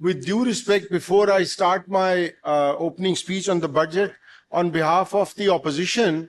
with due respect, before I start my opening speech on the budget, on behalf of the opposition,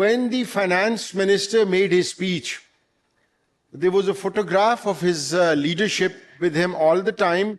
when the finance minister made his speech, there was a photograph of his leadership with him all the time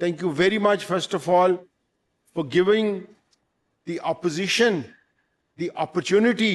thank you very much first of all for giving the opposition the opportunity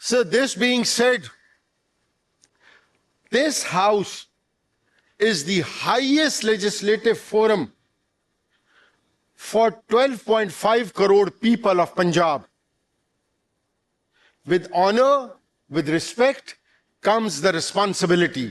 So this being said, this house is the highest legislative forum for 12.5 crore people of Punjab. With honor, with respect comes the responsibility.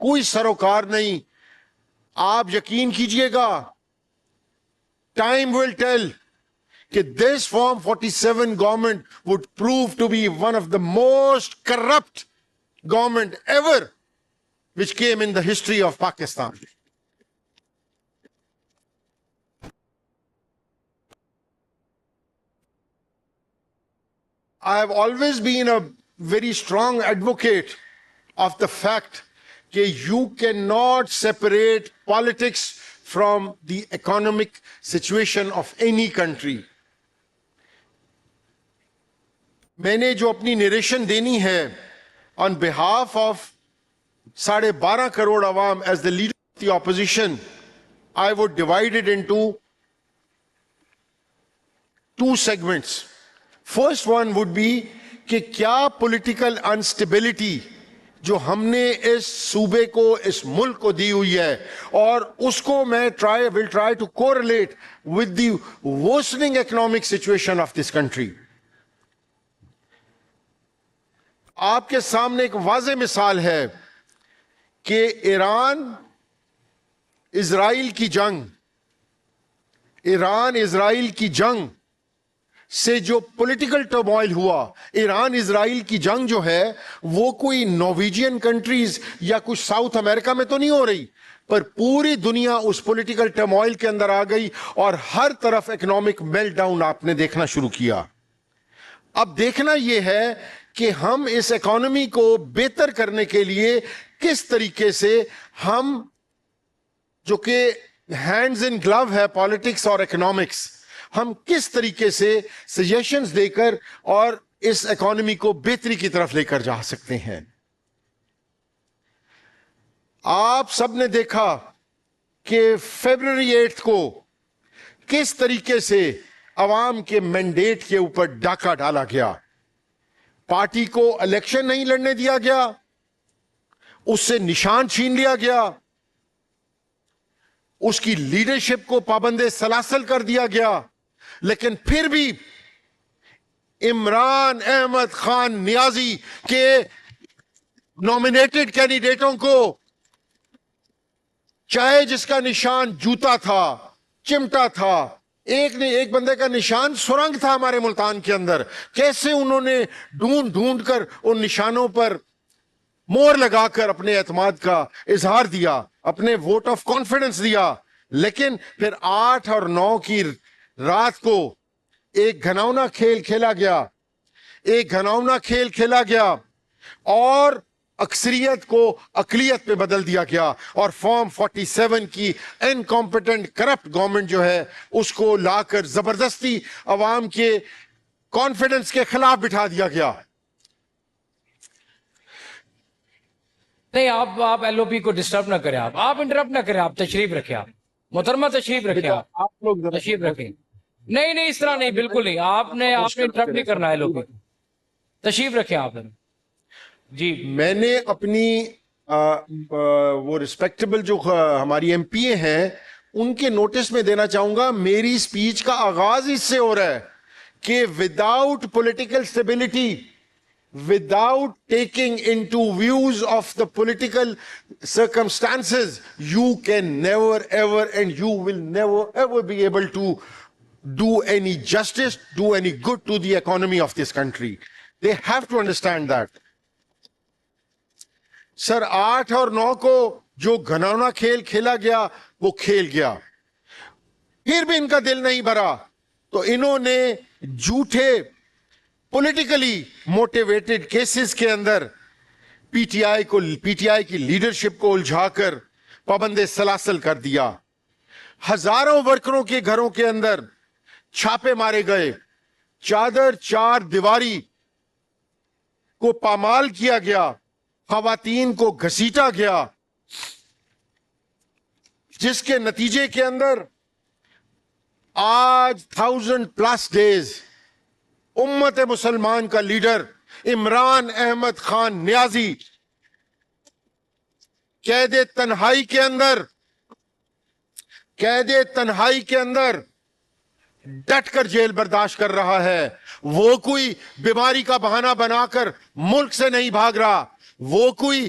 کوئی سروکار نہیں. آپ یقین کیجئے گا, time will tell کہ this Form 47 government would prove to be one of the most corrupt government ever which came in the history of Pakistan. I have always been a very strong advocate of the fact that you cannot separate politics from the economic situation of any country. میں نے جو اپنی narration دینی ہے on behalf of 12.5 crore عوام as the leader of the opposition, I would divide it into two segments. First one would be کہ کیا political instability جو ہم نے اس صوبے کو, اس ملک کو دی ہوئی ہے, اور اس کو میں will try to correlate with the worsening economic situation of this country. آپ کے سامنے ایک واضح مثال ہے کہ ایران اسرائیل کی جنگ سے جو پولیٹیکل ٹرموائل ہوا, ایران اسرائیل کی جنگ جو ہے وہ کوئی نارویجین کنٹریز یا کچھ ساؤتھ امریکہ میں تو نہیں ہو رہی, پر پوری دنیا اس پولیٹیکل ٹرموائل کے اندر آ گئی اور ہر طرف اکنامک میلٹ ڈاؤن آپ نے دیکھنا شروع کیا. اب دیکھنا یہ ہے کہ ہم اس اکانومی کو بہتر کرنے کے لیے کس طریقے سے ہم, جو کہ ہینڈز ان گلو ہے پالیٹکس اور اکنامکس, ہم کس طریقے سے سجیشنز دے کر اور اس اکانومی کو بہتری کی طرف لے کر جا سکتے ہیں. آپ سب نے دیکھا کہ فیبروری 8 کو کس طریقے سے عوام کے مینڈیٹ کے اوپر ڈاکہ ڈالا گیا. پارٹی کو الیکشن نہیں لڑنے دیا گیا, اس سے نشان چھین لیا گیا, اس کی لیڈرشپ کو پابند سلاسل کر دیا گیا, لیکن پھر بھی عمران احمد خان نیازی کے نامینیٹڈ کینڈیڈیٹوں کو, چاہے جس کا نشان جوتا تھا, چمٹا تھا, ایک بندے کا نشان سرنگ تھا ہمارے ملتان کے اندر, کیسے انہوں نے ڈھونڈ کر ان نشانوں پر مور لگا کر اپنے اعتماد کا اظہار دیا, اپنے ووٹ آف کانفیڈنس دیا. لیکن پھر 8 اور 9 کی رات کو ایک گھناؤنا کھیل کھیلا گیا اور اکثریت کو اقلیت پہ بدل دیا گیا, اور فارم 47 کی انکمپیٹنٹ کرپٹ گورنمنٹ جو ہے اس کو لا کر زبردستی عوام کے کانفیڈنس کے خلاف بٹھا دیا گیا. نہیں, آپ ایل او پی کو ڈسٹرب نہ کریں, آپ انٹرپٹ نہ کریں, آپ تشریف رکھیں, آپ محترمہ تشریف رکھیں, آپ لوگ تشریف رکھیں. نہیں اس طرح نہیں, بالکل نہیں, آپ نے انٹرپٹ نہیں کرنا ہے ایل او پی. تشریف رکھیں آپ. جی, میں نے اپنی وہ ریسپیکٹیبل جو ہماری ایم پی اے ہیں ان کے نوٹس میں دینا چاہوں گا, میری سپیچ کا آغاز اس سے ہو رہا ہے کہ without political stability, without taking into views of the political circumstances, you can never ever and you will never ever be able to do any justice, do any good to the economy of this country. They have to understand that. سر 8 اور 9 کو جو گھناؤنا کھیل کھیلا گیا وہ کھیل گیا, پھر بھی ان کا دل نہیں بھرا تو انہوں نے جھوٹے پولیٹیکلی موٹیویٹڈ کیسز کے اندر پی ٹی آئی کی لیڈرشپ کو الجھا کر پابند سلاسل کر دیا. ہزاروں ورکروں کے گھروں کے اندر چھاپے مارے گئے, چار دیواری کو پامال کیا گیا, خواتین کو گھسیٹا گیا, جس کے نتیجے کے اندر آج 1000+ days امت مسلمان کا لیڈر عمران احمد خان نیازی قید تنہائی کے اندر ڈٹ کر جیل برداشت کر رہا ہے. وہ کوئی بیماری کا بہانہ بنا کر ملک سے نہیں بھاگ رہا, وہ کوئی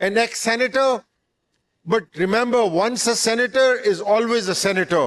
an ex-senator, but remember, once a senator is always a senator.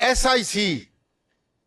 SIC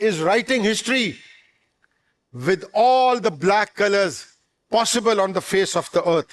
is writing history with all the black colors possible on the face of the earth.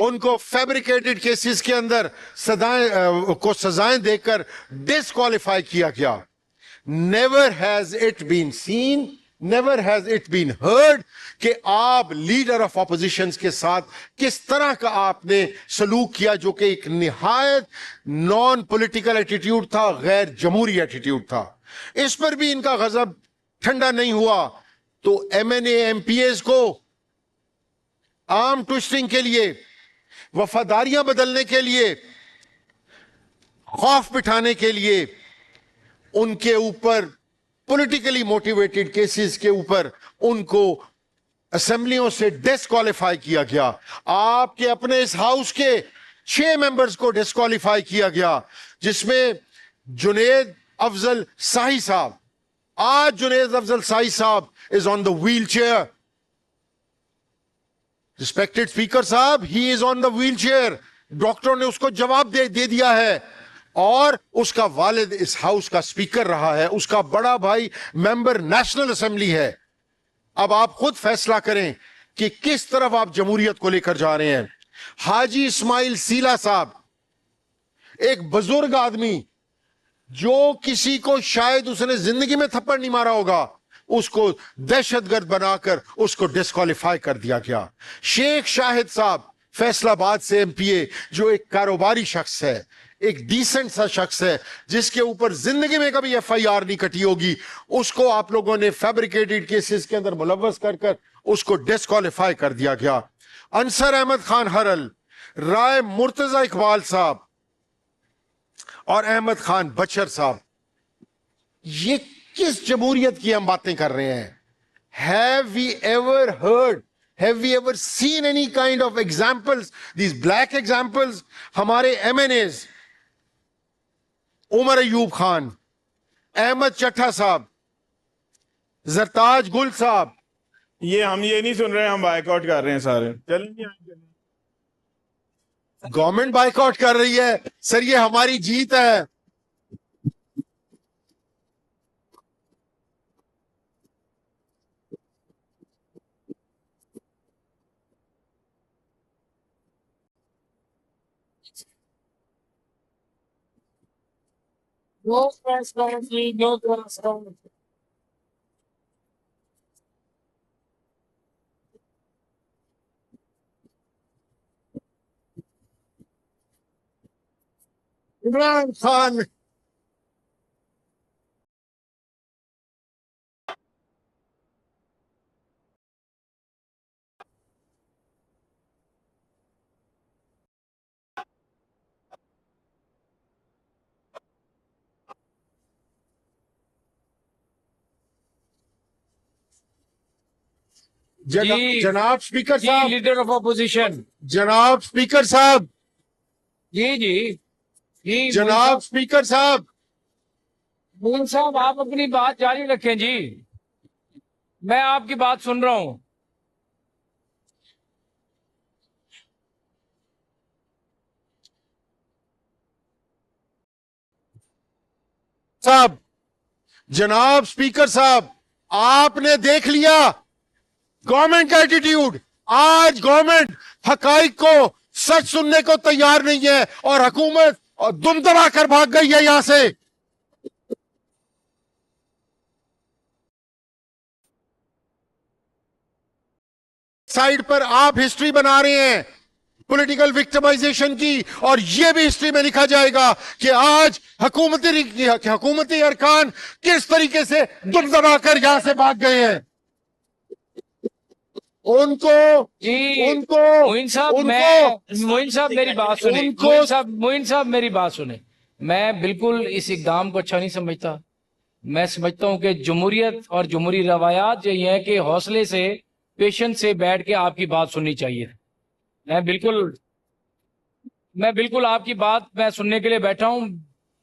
ان کو فیبریکیٹڈ کیسز کے اندر سزائیں دے کر ڈسکوالیفائی کیا گیا. Never has it been seen, never has it been heard کہ آپ leader of opposition کے ساتھ کس طرح کا آپ نے سلوک کیا, جو کہ ایک نہایت نان پولیٹیکل ایٹیٹیوڈ تھا, غیر جمہوری ایٹیٹیوڈ تھا. اس پر بھی ان کا غضب ٹھنڈا نہیں ہوا تو M N A M P As کو آرم ٹوئسٹنگ کے لیے, وفاداریاں بدلنے کے لیے, خوف بٹھانے کے لیے ان کے اوپر پولیٹیکلی موٹیویٹڈ کیسز کے اوپر ان کو اسمبلیوں سے ڈسکوالیفائی کیا گیا. آپ کے اپنے اس ہاؤس کے 6 ممبرز کو ڈسکوالیفائی کیا گیا, جس میں جنید افضل شاہی صاحب. آج جنید افضل شاہی صاحب از آن دا ویل چیئر. ریسپیکٹڈ اسپیکر صاحب, ہی از آن دا ویل چیئر. ڈاکٹروں نے اس کو جواب دے دیا ہے, اور اس کا والد اس ہاؤس کا اسپیکر رہا ہے, اس کا بڑا بھائی ممبر نیشنل اسمبلی ہے. اب آپ خود فیصلہ کریں کہ کس طرف آپ جمہوریت کو لے کر جا رہے ہیں. حاجی اسماعیل سیلا صاحب, ایک بزرگ آدمی جو کسی کو شاید اس نے زندگی میں تھپڑ نہیں مارا ہوگا, اس کو دہشت گرد بنا کر اس کو ڈسکوالیفائی کر دیا گیا. شیخ شاہد صاحب فیصل آباد سے ایم پی اے, جو ایک کاروباری شخص ہے, ایک ڈیسنٹ سا شخص ہے, جس کے اوپر زندگی میں کبھی ایف آئی آر نہیں کٹی ہوگی, اس کو آپ لوگوں نے فیبریکیٹڈ کیسز کے اندر ملوث کر کر اس کو ڈسکوالیفائی کر دیا گیا. انصر احمد خان ہرل, رائے مرتضی اقبال صاحب اور احمد خان بچر صاحب, یہ کس جمہوریت کی ہم باتیں کر رہے ہیں؟ Have we ever heard, have we ever seen any kind of examples, these black examples? ہمارے ایم این ایز عمر ایوب خان, احمد چٹھا صاحب, زرتاج گل صاحب. ہم یہ نہیں سن رہے, ہم بائیک آؤٹ کر رہے ہیں سارے. چلیں گورنمنٹ بائیک آؤٹ کر رہی ہے سر, یہ ہماری جیت ہے. عمران خان جناب اسپیکر جی صاحب, لیڈر آف اپوزیشن, جناب اسپیکر صاحب, جی جی جی جناب اسپیکر صاحب, مون صاحب آپ اپنی بات جاری رکھیں جی, میں آپ کی بات سن رہا ہوں. صاحب, جناب اسپیکر صاحب, آپ نے دیکھ لیا گورنمنٹ کا ایٹیٹیوڈ. آج گورنمنٹ حقائق کو, سچ سننے کو تیار نہیں ہے, اور حکومت دم دبا کر بھاگ گئی ہے یہاں سے. سائڈ پر آپ ہسٹری بنا رہے ہیں پولیٹیکل وکٹمائزیشن کی, اور یہ بھی ہسٹری میں لکھا جائے گا کہ آج حکومتی ارکان کس طریقے سے دم دبا کر یہاں سے بھاگ گئے ہیں. ان کو معین صاحب میری بات سنیں, معین صاحب میری بات سنیں. میں بالکل اس اقدام کو اچھا نہیں سمجھتا. میں سمجھتا ہوں کہ جمہوریت اور جمہوری روایات یہ ہیں کہ حوصلے سے, پیشنس سے بیٹھ کے آپ کی بات سننی چاہیے. میں بالکل آپ کی بات میں سننے کے لیے بیٹھا ہوں,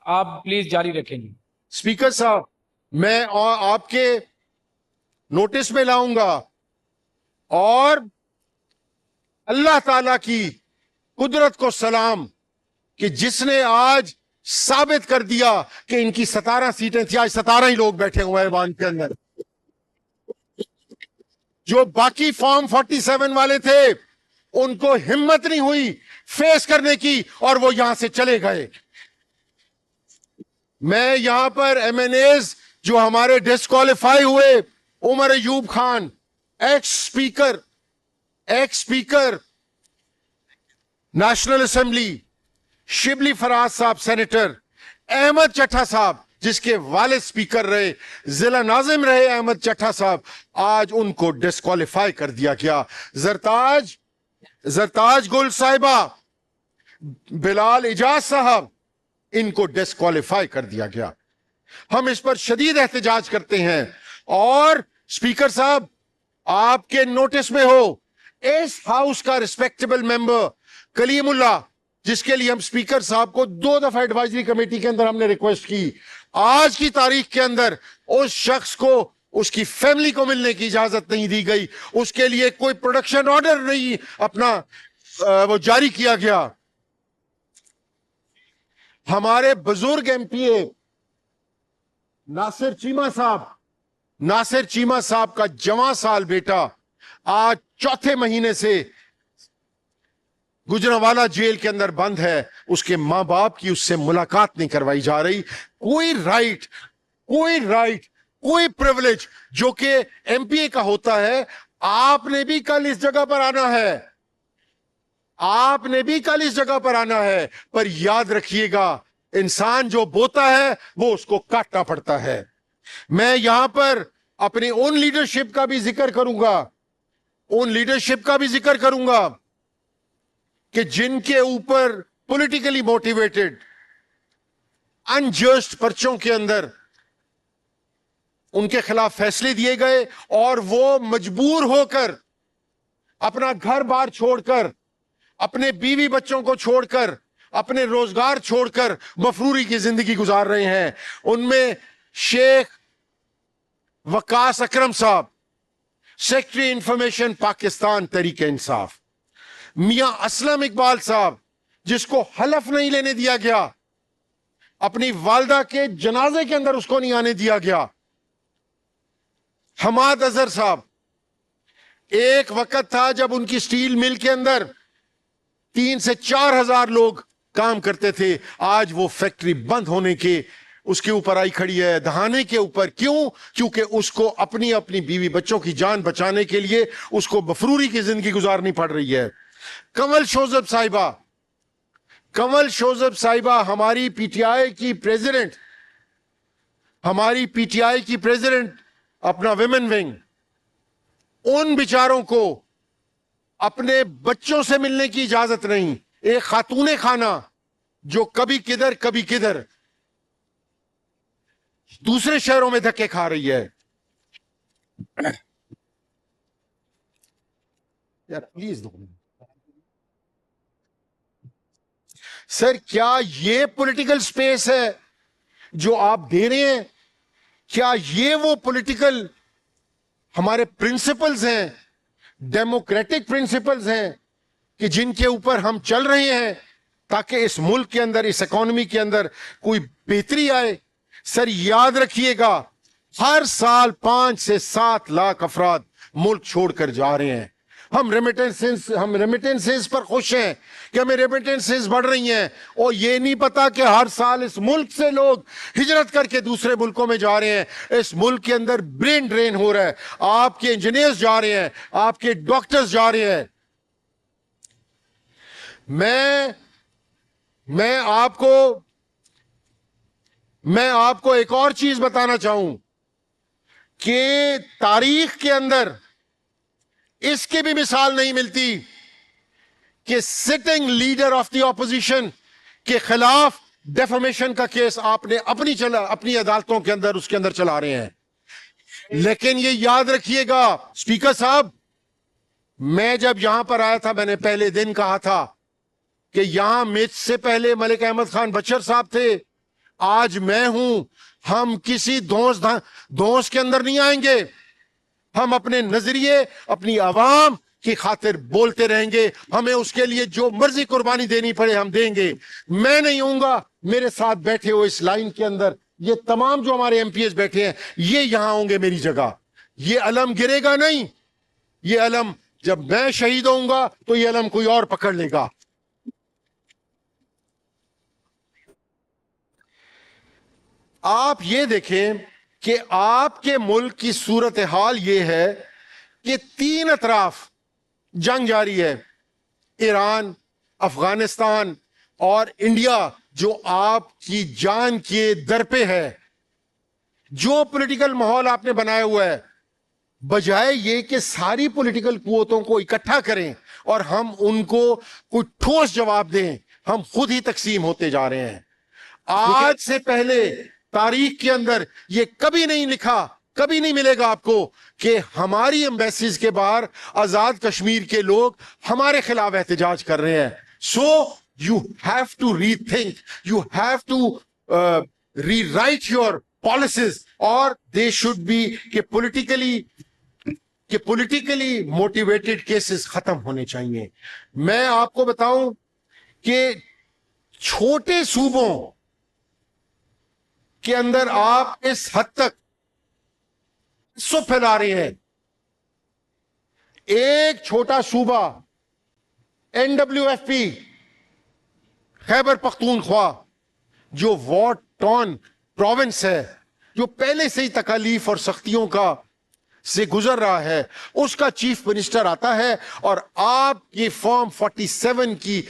آپ پلیز جاری رکھیں گے. اسپیکر صاحب, میں آپ کے نوٹس میں لاؤں گا, اور اللہ تعالی کی قدرت کو سلام کہ جس نے آج ثابت کر دیا کہ ان کی 17 سیٹیں تھیں, آج 17 ہی لوگ بیٹھے ہوئے ہیں ایوان کے اندر. جو باقی فارم 47 والے تھے ان کو ہمت نہیں ہوئی فیس کرنے کی اور وہ یہاں سے چلے گئے. میں یہاں پر ایم این ایز جو ہمارے ڈسکوالیفائی ہوئے, Umar Ayub Khan ex speaker national assembly, Shibli Faraz sahab senator, Ahmad چٹھا صاحب جس کے والد اسپیکر رہے, ضلع ناظم رہے احمد چٹھا صاحب, آج ان کو ڈسکوالیفائی کر دیا گیا. زرتاج گل صاحبہ, بلال اجاز صاحب, ان کو ڈسکوالیفائی کر دیا گیا. ہم اس پر شدید احتجاج کرتے ہیں. اور اسپیکر صاحب آپ کے نوٹس میں ہو, اس ہاؤس کا ریسپیکٹیبل ممبر کلیم اللہ, جس کے لیے ہم اسپیکر صاحب کو 2 دفعہ ایڈوائزری کمیٹی کے اندر ہم نے ریکویسٹ کی, آج کی تاریخ کے اندر اس شخص کو اس کی فیملی کو ملنے کی اجازت نہیں دی گئی, اس کے لیے کوئی پروڈکشن آرڈر نہیں اپنا وہ جاری کیا گیا. ہمارے بزرگ ایم پی اے ناصر چیمہ صاحب کا جواں سال بیٹا آج 4تھے مہینے سے گجرانوالہ جیل کے اندر بند ہے. اس کے ماں باپ کی اس سے ملاقات نہیں کروائی جا رہی. کوئی رائٹ کوئی پریولیج جو کہ ایم پی اے کا ہوتا ہے. آپ نے بھی کل اس جگہ پر آنا ہے, پر یاد رکھیے گا انسان جو بوتا ہے وہ اس کو کاٹنا پڑتا ہے. میں یہاں پر اپنی اون لیڈرشپ کا بھی ذکر کروں گا کہ جن کے اوپر پولیٹیکلی موٹیویٹڈ انجسٹ پرچوں کے اندر ان کے خلاف فیصلے دیے گئے اور وہ مجبور ہو کر اپنا گھر بار چھوڑ کر, اپنے بیوی بچوں کو چھوڑ کر, اپنے روزگار چھوڑ کر مفروری کی زندگی گزار رہے ہیں. ان میں شیخ وقاص اکرم صاحب, سیکرٹری انفارمیشن پاکستان تحریک انصاف, میاں اسلم اقبال صاحب جس کو حلف نہیں لینے دیا گیا, اپنی والدہ کے جنازے کے اندر اس کو نہیں آنے دیا گیا. حماد اظہر صاحب, ایک وقت تھا جب ان کی سٹیل مل کے اندر 3 سے 4 ہزار لوگ کام کرتے تھے, آج وہ فیکٹری بند ہونے کے اس کے اوپر آئی کھڑی ہے, دہانے کے اوپر. کیوں؟ کیونکہ اس کو اپنی بیوی بچوں کی جان بچانے کے لیے اس کو مفروری کی زندگی گزارنی پڑ رہی ہے. کنول شوذب صاحبہ ہماری پی ٹی آئی کی پریزیڈنٹ, اپنا ویمن ونگ, ان بیچاروں کو اپنے بچوں سے ملنے کی اجازت نہیں. ایک خاتون خانہ جو کبھی کدھر دوسرے شہروں میں دھکے کھا رہی ہے. یار پلیز دو سر, کیا یہ پولیٹیکل سپیس ہے جو آپ دے رہے ہیں؟ کیا یہ وہ پولیٹیکل ہمارے پرنسپلز ہیں, ڈیموکریٹک پرنسپلز ہیں کہ جن کے اوپر ہم چل رہے ہیں تاکہ اس ملک کے اندر, اس اکانومی کے اندر کوئی بہتری آئے؟ سر یاد رکھیے گا, ہر سال 5 سے 7 لاکھ افراد ملک چھوڑ کر جا رہے ہیں. ہم ریمیٹنسز پر خوش ہیں کہ ہمیں ریمیٹنسز بڑھ رہی ہیں, اور یہ نہیں پتا کہ ہر سال اس ملک سے لوگ ہجرت کر کے دوسرے ملکوں میں جا رہے ہیں. اس ملک کے اندر برین ڈرین ہو رہا ہے. آپ کے انجینئرز جا رہے ہیں, آپ کے ڈاکٹرز جا رہے ہیں. میں آپ کو ایک اور چیز بتانا چاہوں کہ تاریخ کے اندر اس کی بھی مثال نہیں ملتی کہ sitting leader of the opposition کے خلاف ڈیفامیشن کا کیس آپ نے اپنی عدالتوں کے اندر اس کے اندر چلا رہے ہیں. لیکن یہ یاد رکھیے گا اسپیکر صاحب, میں جب یہاں پر آیا تھا میں نے پہلے دن کہا تھا کہ یہاں مجھ سے پہلے ملک احمد خان بچر صاحب تھے, آج میں ہوں. ہم کسی دوست کے اندر نہیں آئیں گے. ہم اپنے نظریے, اپنی عوام کی خاطر بولتے رہیں گے. ہمیں اس کے لیے جو مرضی قربانی دینی پڑے ہم دیں گے. میں نہیں ہوں گا, میرے ساتھ بیٹھے ہو اس لائن کے اندر یہ تمام جو ہمارے ایم پی ایس بیٹھے ہیں, یہ یہاں ہوں گے میری جگہ. یہ علم گرے گا نہیں, یہ علم جب میں شہید ہوں گا تو یہ علم کوئی اور پکڑ لے گا. آپ یہ دیکھیں کہ آپ کے ملک کی صورتحال یہ ہے کہ 3 اطراف جنگ جاری ہے, ایران, افغانستان اور انڈیا, جو آپ کی جان کے در پہ ہے. جو پولیٹیکل ماحول آپ نے بنایا ہوا ہے, بجائے یہ کہ ساری پولیٹیکل قوتوں کو اکٹھا کریں اور ہم ان کو کوئی ٹھوس جواب دیں, ہم خود ہی تقسیم ہوتے جا رہے ہیں. آج سے پہلے تاریخ کے اندر یہ کبھی نہیں لکھا, کبھی نہیں ملے گا آپ کو کہ ہماری ایمبیسیز کے باہر آزاد کشمیر کے لوگ ہمارے خلاف احتجاج کر رہے ہیں. So you have to rethink, you have to rewrite your policies, اور دے شوڈ بی کہ پولیٹیکلی موٹیویٹڈ کیسز ختم ہونے چاہیے. میں آپ کو بتاؤں کہ چھوٹے صوبوں کے اندر آپ اس حد تک سو پھیلا رہے ہیں. ایک چھوٹا صوبہ NWFP خیبر پختونخوا, جو وار ٹارن پروونس ہے, جو پہلے سے ہی تکالیف اور سختیوں کا سے گزر رہا ہے, اس کا چیف منسٹر آتا ہے اور آپ کی فارم 47 کی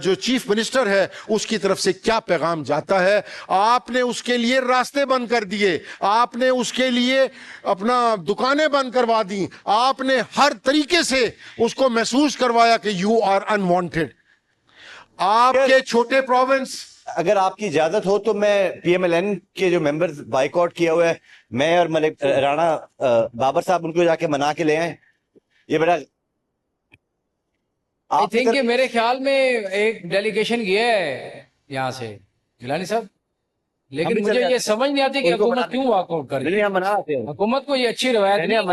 جو چیف منسٹر ہے اس کی طرف سے کیا پیغام جاتا ہے. آپ نے اس کے لیے راستے بند کر دیے, آپ نے اس کے لیے اپنا دکانیں بند کروا دی, آپ نے ہر طریقے سے اس کو محسوس کروایا کہ یو آر انوانٹیڈ. آپ کے چھوٹے پروونس, اگر آپ کی اجازت ہو تو میں PMLN کے جو ممبرز بائیکاٹ کیا ہوا ہے, میں اور ملک رانا بابر صاحب ان کو جا کے منا کے لے آئیں. یہ بڑا آئی تھنک کہ میرے خیال میں ایک ڈیلیگیشن گیا ہے یہاں سے گیلانی صاحب, لیکن مجھے یہ سمجھ نہیں آتی کہ حکومت کیوں واک آؤٹ کر رہی ہے. حکومت کو یہ اچھی روایت نہیں ہے.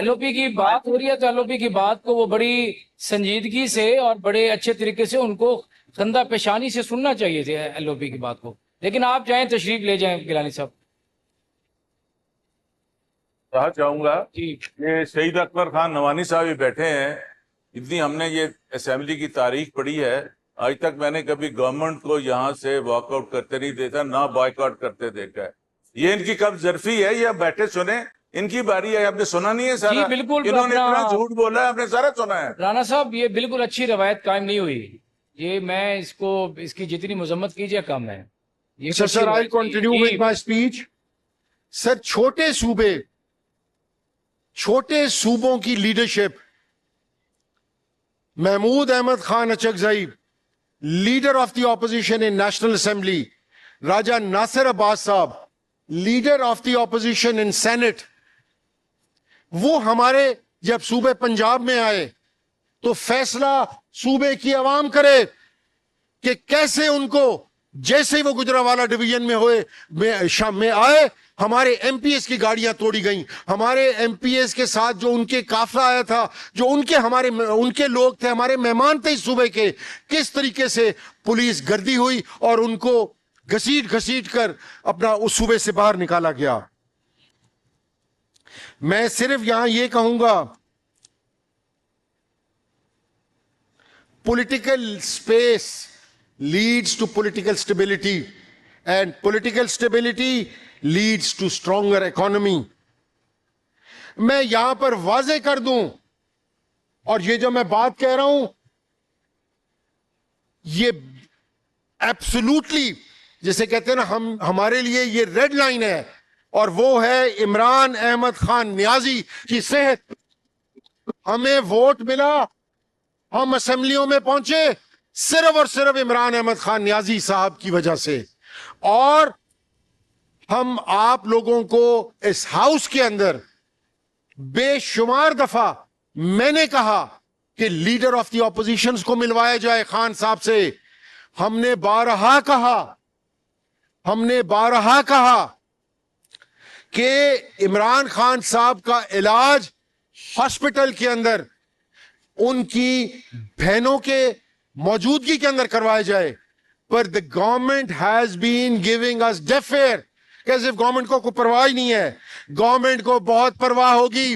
LOP کی بات ہو رہی ہے تو LOP کی بات کو وہ بڑی سنجیدگی سے اور بڑے اچھے طریقے سے ان کو خندہ پیشانی سے سننا چاہیے تھے LOP کی بات کو. لیکن آپ جائیں, تشریف لے جائیں گیلانی صاحب. کہا چاہوں گا کہ شہید اکبر خان نوانی صاحب بھی بیٹھے ہیں. اتنی ہم نے یہ اسمبلی کی تاریخ پڑھی ہے, آج تک میں نے کبھی گورنمنٹ کو یہاں سے واک آؤٹ کرتے نہیں دیکھا, نہ بائیک آؤٹ کرتے دیکھا ہے. یہ ان کی کب ظرفی ہے, یہ بیٹھے سنیں, ان کی باری ہے. آپ نے سنا نہیں ہے سارا؟ جی بالکل, انہوں نے اتنا جھوٹ بولا ہے, آپ نے سارا سنا ہے. رانا صاحب یہ بالکل اچھی روایت قائم نہیں ہوئی. یہ میں اس کی جتنی مذمت کیجیے کم ہے. Sir I continue with my speech. Sir چھوٹے صوبوں کی leadership, Mahmood Ahmed Khan Achakzai, leader of the opposition in national assembly, Raja Nasir Abbas sahab, leader of the opposition in senate, وہ ہمارے جب صوبے پنجاب میں آئے تو فیصلہ صوبے کی عوام کرے کہ کیسے ان کو, جیسے ہی وہ گجرانوالہ ڈویژن میں ہوئے شام میں آئے, ہمارے MPs کی گاڑیاں توڑی گئیں. ہمارے MPs کے ساتھ جو ان کے قافلہ آیا تھا, جو ان کے لوگ تھے, ہمارے مہمان تھے اس صوبے کے, کس طریقے سے پولیس گردی ہوئی اور ان کو گھسیٹ کر اپنا اس صوبے سے باہر نکالا گیا. میں صرف یہاں یہ کہوں گا, political space leads to political stability and political stability leads to stronger economy. میں یہاں پر واضح کر دوں, اور یہ جو میں بات کہہ رہا ہوں یہ ایبسولوٹلی, جیسے کہتے ہیں نا, ہمارے لیے یہ ریڈ لائن ہے, اور وہ ہے عمران احمد خان نیازی کی صحت. ہمیں ووٹ ملا, ہم اسمبلیوں میں پہنچے صرف اور صرف عمران احمد خان نیازی صاحب کی وجہ سے. اور ہم آپ لوگوں کو اس ہاؤس کے اندر بے شمار دفعہ میں نے کہا کہ لیڈر آف دی اپوزیشنز کو ملوایا جائے خان صاحب سے. ہم نے بارہا کہا کہ عمران خان صاحب کا علاج ہاسپٹل کے اندر ان کی بہنوں کے موجودگی کے اندر کروایا جائے. پر the government has been giving us deaf ear, کہ صرف گورنمنٹ کو کوئی پرواہ نہیں ہے. گورنمنٹ کو بہت پرواہ ہوگی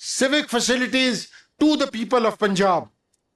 civic facilities to the people of Punjab.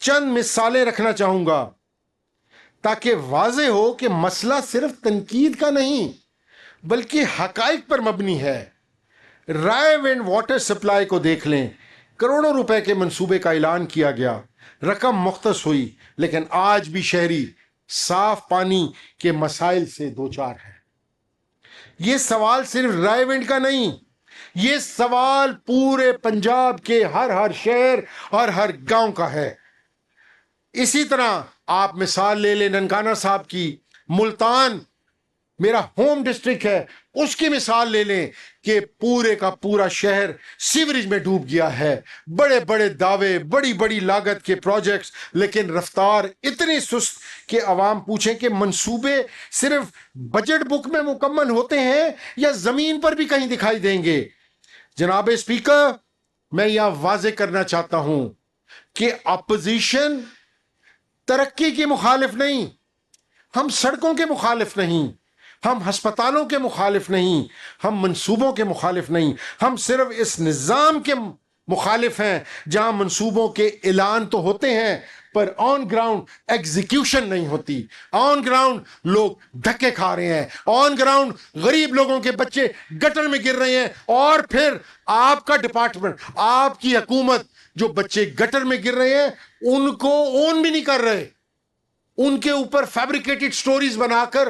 چند مثالیں رکھنا چاہوں گا تاکہ واضح ہو کہ مسئلہ صرف تنقید کا نہیں بلکہ حقائق پر مبنی ہے۔ رائے ونڈ واٹر سپلائی کو دیکھ لیں، کروڑوں روپے کے منصوبے کا اعلان کیا گیا، رقم مختص ہوئی، لیکن آج بھی شہری صاف پانی کے مسائل سے دوچار ہے۔ یہ سوال صرف رائے ونڈ کا نہیں، یہ سوال پورے پنجاب کے ہر شہر اور ہر گاؤں کا ہے۔ اسی طرح آپ مثال لے لیں ننکانہ صاحب کی، ملتان میرا ہوم ڈسٹرکٹ ہے، اس کی مثال لے لیں کہ پورے کا پورا شہر سیوریج میں ڈوب گیا ہے۔ بڑے بڑے دعوے، بڑی بڑی لاگت کے پروجیکٹس، لیکن رفتار اتنی سست کہ عوام پوچھیں کہ منصوبے صرف بجٹ بک میں مکمل ہوتے ہیں یا زمین پر بھی کہیں دکھائی دیں گے؟ جناب اسپیکر، میں یہاں واضح کرنا چاہتا ہوں کہ اپوزیشن ترقی کی مخالف نہیں، ہم سڑکوں کے مخالف نہیں، ہم ہسپتالوں کے مخالف نہیں، ہم منصوبوں کے مخالف نہیں، ہم صرف اس نظام کے مخالف ہیں جہاں منصوبوں کے اعلان تو ہوتے ہیں پر آن گراؤنڈ ایگزیکیوشن نہیں ہوتی۔ آن گراؤنڈ لوگ دھکے کھا رہے ہیں، آن گراؤنڈ غریب لوگوں کے بچے گٹر میں گر رہے ہیں، اور پھر آپ کا ڈپارٹمنٹ، آپ کی حکومت جو بچے گٹر میں گر رہے ہیں ان کو اون بھی نہیں کر رہے، ان کے اوپر فیبریکیٹڈ سٹوریز بنا کر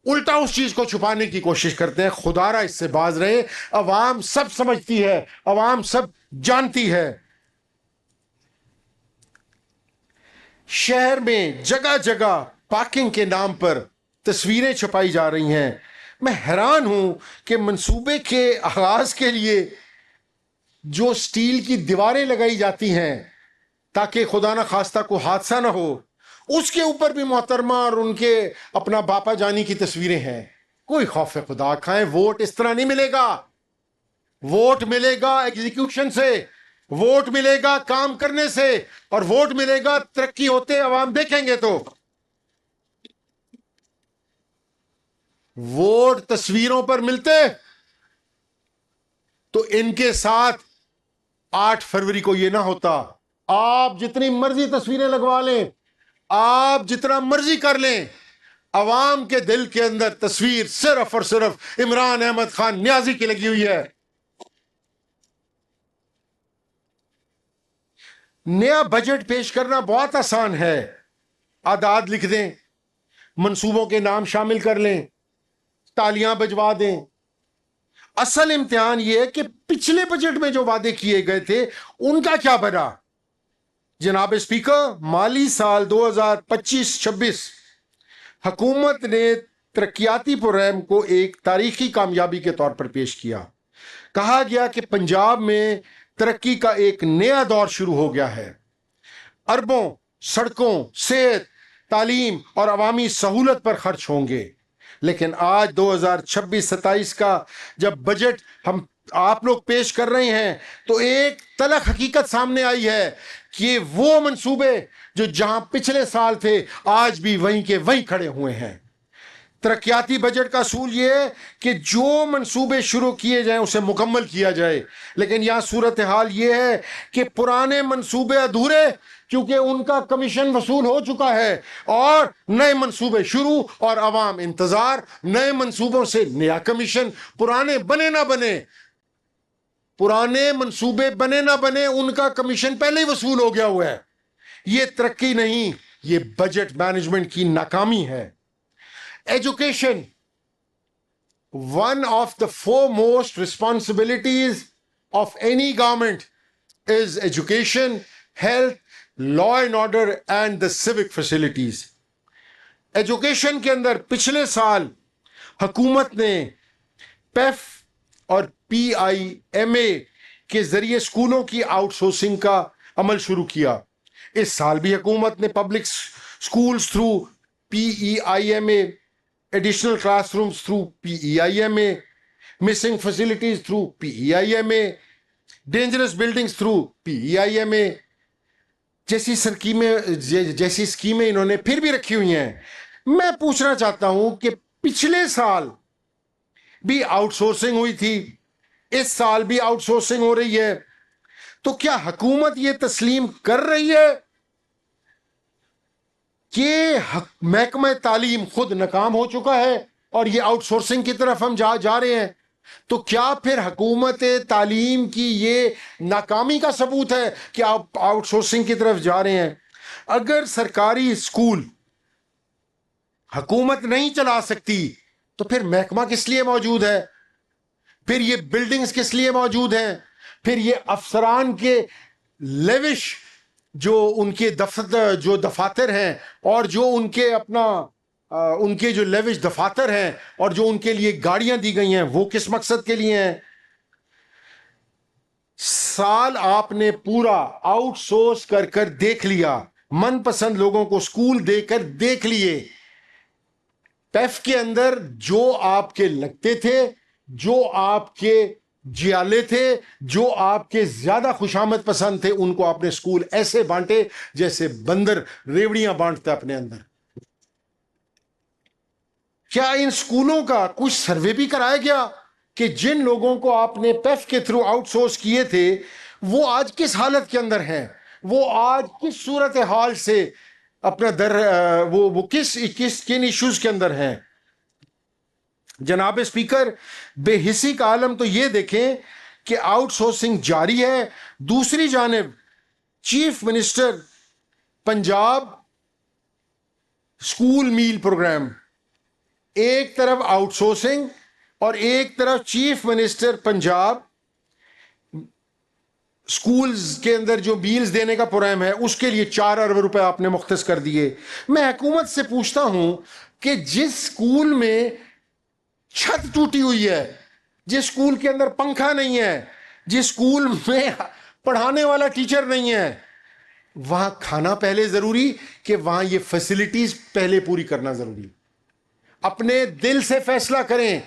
الٹا اس چیز کو چھپانے کی کوشش کرتے ہیں۔ خدا را اس سے باز رہے، عوام سب سمجھتی ہے، عوام سب جانتی ہے۔ شہر میں جگہ جگہ پارکنگ کے نام پر تصویریں چھپائی جا رہی ہیں۔ میں حیران ہوں کہ منصوبے کے آغاز کے لیے جو سٹیل کی دیواریں لگائی جاتی ہیں تاکہ خدا نہ خواستہ کو حادثہ نہ ہو، اس کے اوپر بھی محترمہ اور ان کے اپنا باپا جانی کی تصویریں ہیں۔ کوئی خوف خدا کھائیں، ووٹ اس طرح نہیں ملے گا۔ ووٹ ملے گا ایگزیکیوشن سے، ووٹ ملے گا کام کرنے سے، اور ووٹ ملے گا ترقی ہوتے عوام دیکھیں گے تو۔ ووٹ تصویروں پر ملتے تو ان کے ساتھ 8 فروری کو یہ نہ ہوتا۔ آپ جتنی مرضی تصویریں لگوا لیں، آپ جتنا مرضی کر لیں، عوام کے دل کے اندر تصویر صرف اور صرف عمران احمد خان نیازی کی لگی ہوئی ہے۔ نیا بجٹ پیش کرنا بہت آسان ہے، اعداد لکھ دیں، منصوبوں کے نام شامل کر لیں، تالیاں بجوا دیں۔ اصل امتحان یہ ہے کہ پچھلے بجٹ میں جو وعدے کیے گئے تھے ان کا کیا بنا؟ جناب اسپیکر، مالی سال 2025-26 حکومت نے ترقیاتی پروگرام کو ایک تاریخی کامیابی کے طور پر پیش کیا۔ کہا گیا کہ پنجاب میں ترقی کا ایک نیا دور شروع ہو گیا ہے، اربوں سڑکوں، صحت، تعلیم اور عوامی سہولت پر خرچ ہوں گے۔ لیکن آج 2026-27 کا جب بجٹ ہم آپ لوگ پیش کر رہے ہیں تو ایک تلخ حقیقت سامنے آئی ہے کہ وہ منصوبے جو جہاں پچھلے سال تھے آج بھی وہیں کے وہیں کھڑے ہوئے ہیں۔ ترقیاتی بجٹ کا اصول یہ ہے کہ جو منصوبے شروع کیے جائیں اسے مکمل کیا جائے، لیکن یہاں صورتحال یہ ہے کہ پرانے منصوبے ادھورے کیونکہ ان کا کمیشن وصول ہو چکا ہے، اور نئے منصوبے شروع اور عوام انتظار، نئے منصوبوں سے نیا کمیشن، پرانے بنے نہ بنے، پرانے منصوبے بنے نہ بنے، ان کا کمیشن پہلے ہی وصول ہو گیا ہوا ہے۔ یہ ترقی نہیں، یہ بجٹ مینجمنٹ کی ناکامی ہے۔ Education, one of the foremost responsibilities of any government is education, health, law and order and the civic facilities. Education کے اندر پچھلے سال حکومت نے پیف اور PIMA کے ذریعے اسکولوں کی آؤٹ سورسنگ کا عمل شروع کیا۔ اس سال بھی حکومت نے public schools through PEIMA، additional classrooms through PEIMA, missing facilities through PEIMA, dangerous buildings through PEIMA جیسی اسکیمیں انہوں نے پھر بھی رکھی ہوئی ہیں۔ میں پوچھنا چاہتا ہوں کہ پچھلے سال بھی آؤٹ سورسنگ ہوئی تھی، اس سال بھی آؤٹ سورسنگ ہو رہی ہے، تو کیا حکومت یہ تسلیم کر رہی ہے کہ محکمہ تعلیم خود ناکام ہو چکا ہے اور یہ آؤٹ سورسنگ کی طرف ہم جا رہے ہیں، تو کیا پھر حکومت تعلیم کی یہ ناکامی کا ثبوت ہے کہ آپ آؤٹ سورسنگ کی طرف جا رہے ہیں؟ اگر سرکاری اسکول حکومت نہیں چلا سکتی تو پھر محکمہ کس لیے موجود ہے؟ پھر یہ بلڈنگز کس لیے موجود ہیں؟ پھر یہ افسران کے لیوش جو ان کے دفاتر ہیں اور جو ان کے جو لیوش دفاتر ہیں اور جو ان کے لیے گاڑیاں دی گئی ہیں، وہ کس مقصد کے لیے ہیں؟ سال آپ نے پورا آؤٹ سورس کر دیکھ لیا، من پسند لوگوں کو اسکول دے کر دیکھ لیے، پیف کے اندر جو آپ کے لگتے تھے، جو آپ کے جیالے تھے، جو آپ کے زیادہ خوشامد پسند تھے، ان کو آپ نے اسکول ایسے بانٹے جیسے بندر ریوڑیاں بانٹتا اپنے اندر۔ کیا ان اسکولوں کا کچھ سروے بھی کرایا گیا کہ جن لوگوں کو آپ نے پیف کے تھرو آؤٹ سورس کیے تھے وہ آج کس حالت کے اندر ہیں؟ وہ آج کس صورتحال سے اپنا وہ کن ایشوز کے اندر ہیں؟ جناب اسپیکر، بے حسی کا عالم تو یہ دیکھیں کہ آؤٹ سورسنگ جاری ہے، دوسری جانب چیف منسٹر پنجاب اسکول میل پروگرام، ایک طرف آؤٹ سورسنگ اور ایک طرف چیف منسٹر پنجاب سکولز کے اندر جو میلز دینے کا پروگرام ہے اس کے لیے 4 ارب روپے آپ نے مختص کر دیے۔ میں حکومت سے پوچھتا ہوں کہ جس سکول میں چھت ٹوٹی ہوئی ہے، جس سکول کے اندر پنکھا نہیں ہے، جس سکول میں پڑھانے والا ٹیچر نہیں ہے، وہاں کھانا پہلے ضروری کہ وہاں یہ فیسلٹیز پہلے پوری کرنا ضروری؟ اپنے دل سے فیصلہ کریں،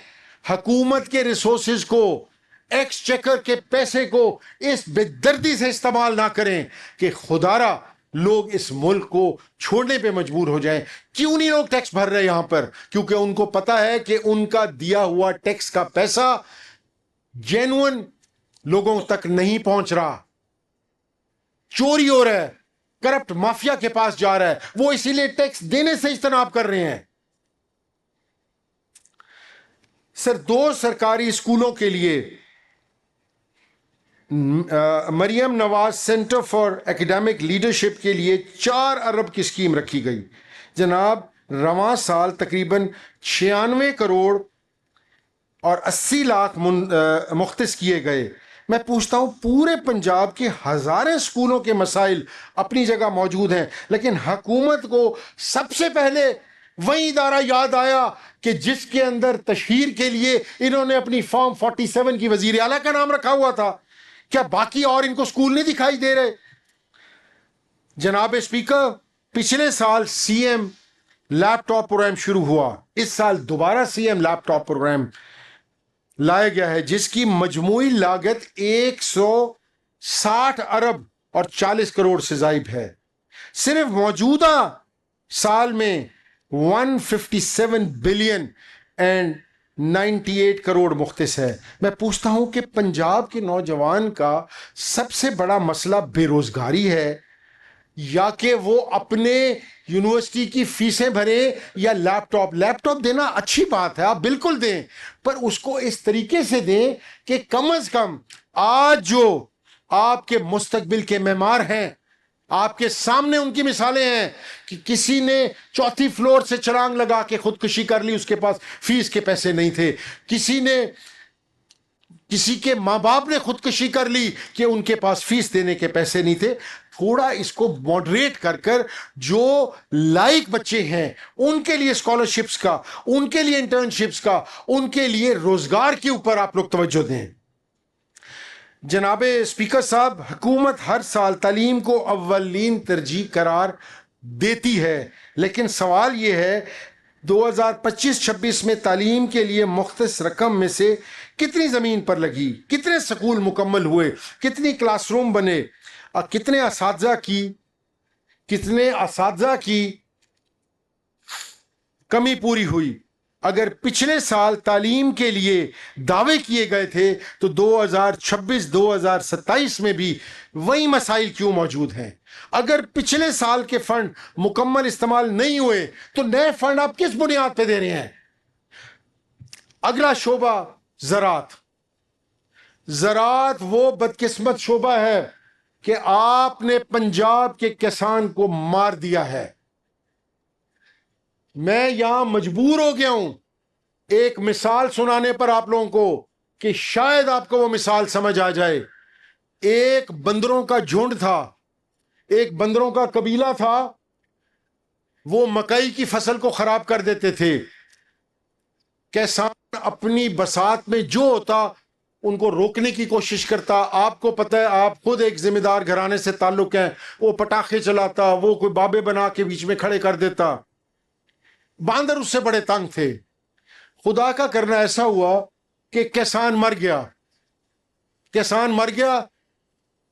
حکومت کے ریسورسز کو، ایکس چیکر کے پیسے کو اس بے دردی سے استعمال نہ کریں کہ خدارا لوگ اس ملک کو چھوڑنے پہ مجبور ہو جائیں۔ کیوں نہیں لوگ ٹیکس بھر رہے یہاں پر؟ کیونکہ ان کو پتا ہے کہ ان کا دیا ہوا ٹیکس کا پیسہ جینوئن لوگوں تک نہیں پہنچ رہا، چوری ہو رہا ہے، کرپٹ مافیا کے پاس جا رہا ہے، وہ اسی لیے ٹیکس دینے سے اجتناب کر رہے ہیں۔ سر، 2 سرکاری اسکولوں کے لیے Maryam Nawaz centre for ایکیڈیمک leadership کے لیے 4 ارب کی اسکیم رکھی گئی۔ جناب، رواں سال تقریباً 96 کروڑ اور 80 لاکھ مختص کیے گئے۔ میں پوچھتا ہوں، پورے پنجاب کے ہزاریں اسکولوں کے مسائل اپنی جگہ موجود ہیں، لیکن حکومت کو سب سے پہلے وہی ادارہ یاد آیا کہ جس کے اندر تشہیر کے لیے انہوں نے اپنی فارم 47 کی وزیر اعلیٰ کا نام رکھا ہوا تھا۔ کیا باقی اور ان کو اسکول نہیں دکھائی دے رہے؟ جناب اسپیکر، پچھلے سال سی ایم لیپ ٹاپ پروگرام شروع ہوا، اس سال دوبارہ سی ایم لیپ ٹاپ پروگرام لایا گیا ہے جس کی مجموعی لاگت 160 ارب اور 40 کروڑ سے زائد ہے۔ صرف موجودہ سال میں 157 بلین اینڈ 98 کروڑ مختص ہے۔ میں پوچھتا ہوں کہ پنجاب کے نوجوان کا سب سے بڑا مسئلہ بے روزگاری ہے یا کہ وہ اپنے یونیورسٹی کی فیسیں بھریں یا لیپ ٹاپ دینا اچھی بات ہے، آپ بالکل دیں، پر اس کو اس طریقے سے دیں کہ کم از کم آج جو آپ کے مستقبل کے معمار ہیں، آپ کے سامنے ان کی مثالیں ہیں کہ کسی نے 4تھی فلور سے چھلانگ لگا کے خودکشی کر لی، اس کے پاس فیس کے پیسے نہیں تھے، کسی کے ماں باپ نے خودکشی کر لی کہ ان کے پاس فیس دینے کے پیسے نہیں تھے۔ تھوڑا اس کو ماڈریٹ کر جو لائق بچے ہیں ان کے لیے اسکالرشپس کا، ان کے لیے انٹرنشپس کا، ان کے لیے روزگار کے اوپر آپ لوگ توجہ دیں۔ جناب اسپیکر صاحب، حکومت ہر سال تعلیم کو اولین ترجیح قرار دیتی ہے، لیکن سوال یہ ہے 2025-26 میں تعلیم کے لیے مختص رقم میں سے کتنی زمین پر لگی، کتنے سکول مکمل ہوئے، کتنی کلاس روم بنے، اور کتنے اساتذہ کی کمی پوری ہوئی؟ اگر پچھلے سال تعلیم کے لیے دعوے کیے گئے تھے تو 2026-2027 میں بھی وہی مسائل کیوں موجود ہیں؟ اگر پچھلے سال کے فنڈ مکمل استعمال نہیں ہوئے تو نئے فنڈ آپ کس بنیاد پہ دے رہے ہیں؟ اگلا شعبہ زراعت. زراعت وہ بدقسمت شعبہ ہے کہ آپ نے پنجاب کے کسان کو مار دیا ہے. میں یہاں مجبور ہو گیا ہوں ایک مثال سنانے پر آپ لوگوں کو کہ شاید آپ کو وہ مثال سمجھ آ جائے. ایک بندروں کا جھنڈ تھا, ایک بندروں کا قبیلہ تھا, وہ مکئی کی فصل کو خراب کر دیتے تھے. کسان اپنی بساط میں جو ہوتا ان کو روکنے کی کوشش کرتا. آپ کو پتہ ہے, آپ خود ایک ذمہ دار گھرانے سے تعلق ہیں, وہ پٹاخے چلاتا, وہ کوئی بابے بنا کے بیچ میں کھڑے کر دیتا. باندر اس سے بڑے تنگ تھے. خدا کا کرنا ایسا ہوا کہ کسان مر گیا. کسان مر گیا,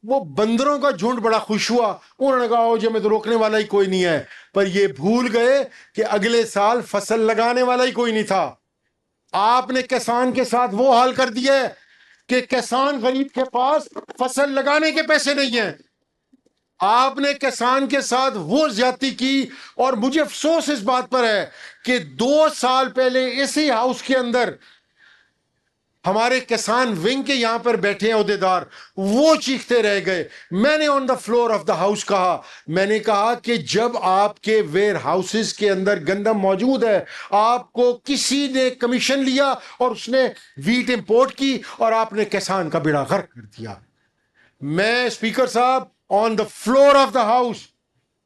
وہ بندروں کا جھنڈ بڑا خوش ہوا. انہوں نے کہا جی میں تو روکنے والا ہی کوئی نہیں ہے. پر یہ بھول گئے کہ اگلے سال فصل لگانے والا ہی کوئی نہیں تھا. آپ نے کسان کے ساتھ وہ حال کر دیا ہے کہ کسان غریب کے پاس فصل لگانے کے پیسے نہیں ہیں. آپ نے کسان کے ساتھ وہ زیادتی کی. اور مجھے افسوس اس بات پر ہے کہ 2 سال پہلے اسی ہاؤس کے اندر ہمارے کسان ونگ کے یہاں پر بیٹھے ہیں عہدیدار, وہ چیختے رہ گئے. میں نے on the floor of the house کہا, میں نے کہا کہ جب آپ کے ویئر ہاؤسز کے اندر گندم موجود ہے, آپ کو کسی نے کمیشن لیا اور اس نے ویٹ امپورٹ کی اور آپ نے کسان کا بیڑا غرق کر دیا. میں speaker sahab on the floor of the house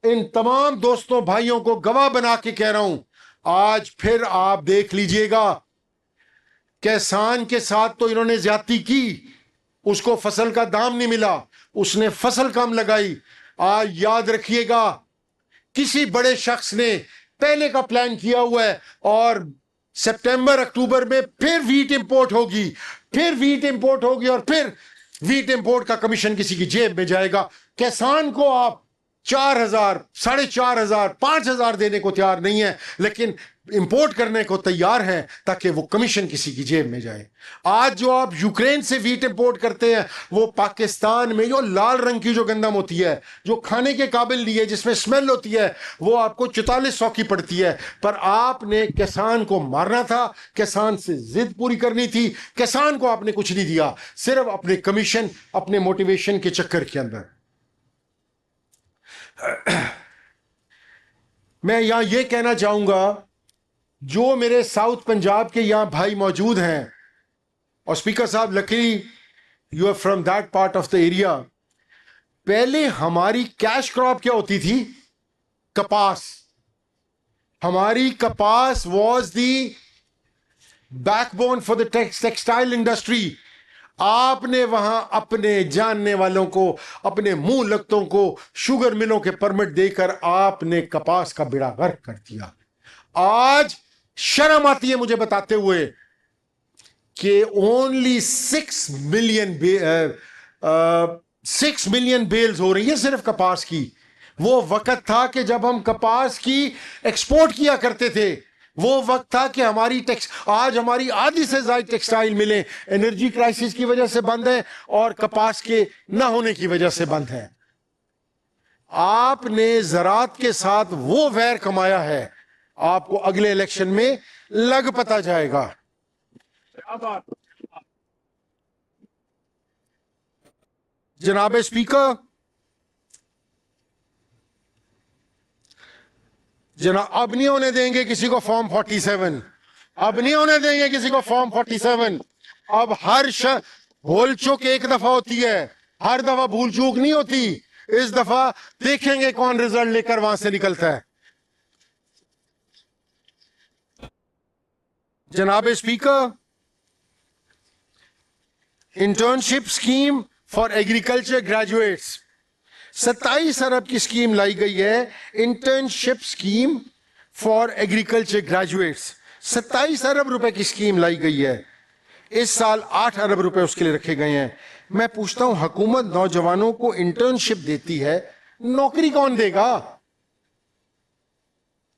ان تمام دوستوں بھائیوں کو گواہ بنا کے کہہ رہا ہوں, آج پھر آپ دیکھ لیجئے گا کسان کے ساتھ تو انہوں نے زیادتی کی. اس کو فصل کا دام نہیں ملا, اس نے فصل کم لگائی. آج یاد رکھیے گا کسی بڑے شخص نے پہلے کا پلان کیا ہوا ہے اور سپٹمبر اکتوبر میں پھر ویٹ امپورٹ ہوگی, پھر ویٹ امپورٹ ہوگی اور پھر ویٹ امپورٹ کا کمیشن کسی کی جیب میں جائے گا. کسان کو آپ 4,000, 4,500, 5,000 دینے کو تیار نہیں ہے, لیکن امپورٹ کرنے کو تیار ہیں تاکہ وہ کمیشن کسی کی جیب میں جائے. آج جو آپ یوکرین سے ویٹ امپورٹ کرتے ہیں وہ پاکستان میں جو لال رنگ کی جو گندم ہوتی ہے, جو کھانے کے قابل نہیں ہے, جس میں اسمیل ہوتی ہے, وہ آپ کو 4400 کی پڑتی ہے. پر آپ نے کسان کو مارنا تھا, کسان سے ضد پوری کرنی تھی. کسان کو آپ نے کچھ نہیں دیا, صرف اپنے کمیشن, اپنے موٹیویشن کے چکر کے اندر. میں یہاں یہ کہنا چاہوں گا, جو میرے ساؤتھ پنجاب کے یہاں بھائی موجود ہیں, اور اسپیکر صاحب luckily you are from that part of the area, پہلے ہماری کیش کراپ کیا ہوتی تھی؟ کپاس. ہماری کپاس was the back bone for the textile industry. آپ نے وہاں اپنے جاننے والوں کو, اپنے منہ لگتوں کو شوگر ملوں کے پرمٹ دے کر آپ نے کپاس کا بیڑا غرق کر دیا. آج شرم آتی ہے مجھے بتاتے ہوئے کہ اونلی 6 ملین بیلز ہو رہی ہے صرف کپاس کی. وہ وقت تھا کہ جب ہم کپاس کی ایکسپورٹ کیا کرتے تھے, وہ وقت تھا کہ آج ہماری آدھی سے زائد ٹیکسٹائل ملیں انرجی کرائسس کی وجہ سے بند ہے اور کپاس کے نہ ہونے کی وجہ سے بند ہے. آپ نے زراعت کے ساتھ وہ ویر کمایا ہے, آپ کو اگلے الیکشن میں لگ پتا جائے گا. جناب اسپیکر, اب نہیں ہونے دیں گے کسی کو فارم 47, اب نہیں ہونے دیں گے کسی کو فارم 47. اب ہر بھول چوک ایک دفعہ ہوتی ہے, ہر دفعہ بھول چوک نہیں ہوتی. اس دفعہ دیکھیں گے کون رزلٹ لے کر وہاں سے نکلتا ہے. جناب speaker, internship scheme for agriculture graduates, 27 ارب کی اسکیم لائی گئی ہے. Internship scheme for agriculture graduates, 27 ارب روپے کی اسکیم لائی گئی ہے. اس سال 8 ارب روپے اس کے لیے رکھے گئے ہیں. میں پوچھتا ہوں, حکومت نوجوانوں کو انٹرنشپ دیتی ہے, نوکری کون دے گا؟